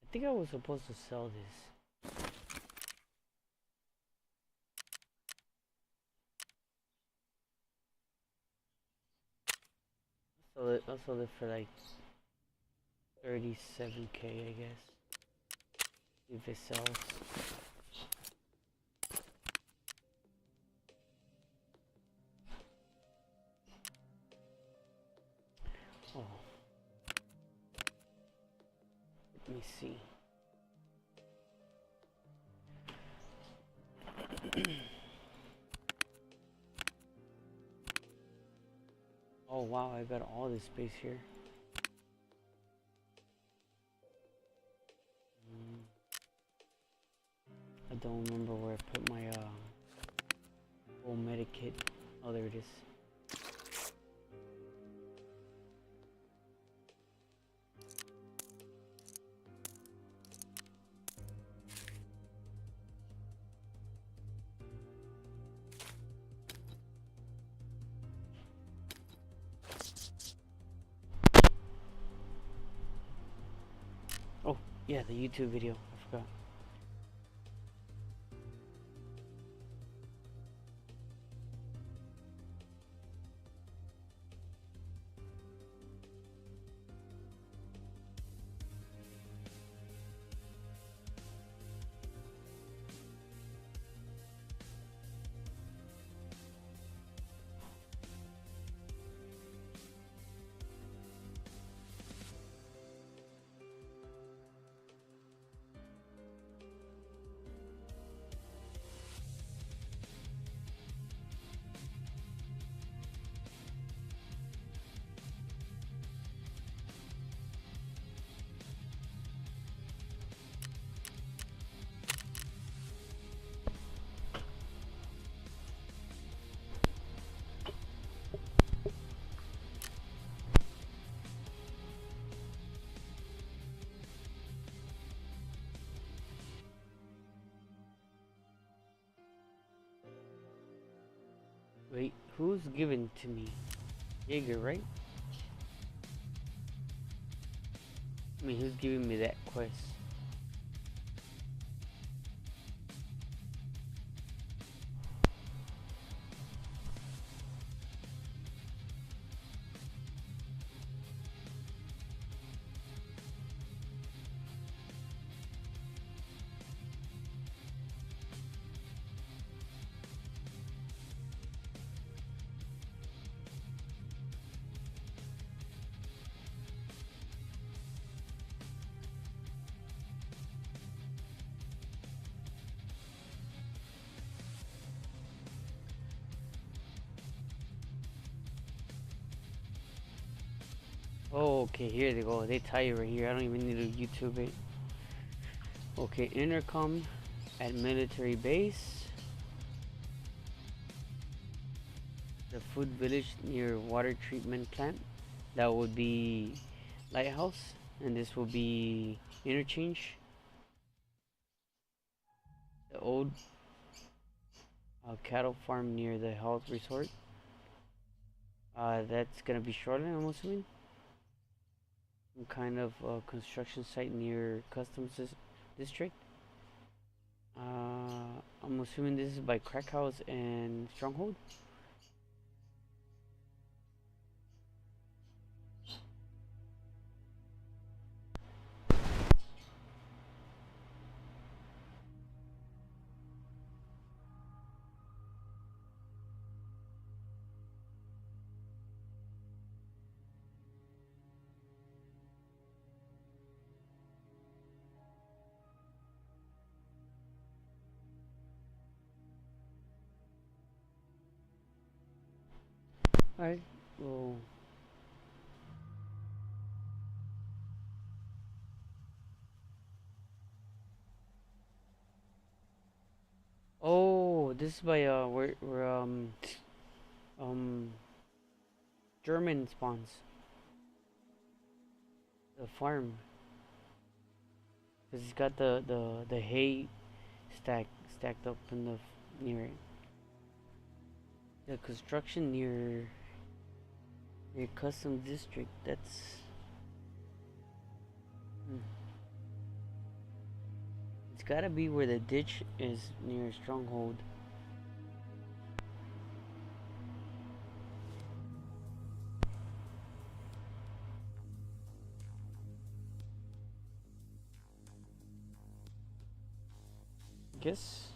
I think I was supposed to sell this. I'll sell it for like 37k, I guess. If it sells. Oh. Let me see. Oh wow, I got all this space here. I don't remember where I put my whole medikit. Oh, there it is. Oh, yeah, the YouTube video. I forgot. Wait, who's giving to me? Jaeger, right? I mean, who's giving me that quest? Oh, okay, here they go. They tell you right here. I don't even need to YouTube it. Okay, intercom at military base. The food village near water treatment plant. That would be lighthouse, and this will be interchange. The old cattle farm near the health resort. That's gonna be Shoreline, I'm assuming. Some kind of construction site near customs district. I'm assuming this is by Crack House and Stronghold. Alright, well. Oh, this is by where um German spawns. The farm. Cause it's got the hay stacked up in the near it. The construction near custom district. That's it's gotta be where the ditch is near Stronghold. Guess.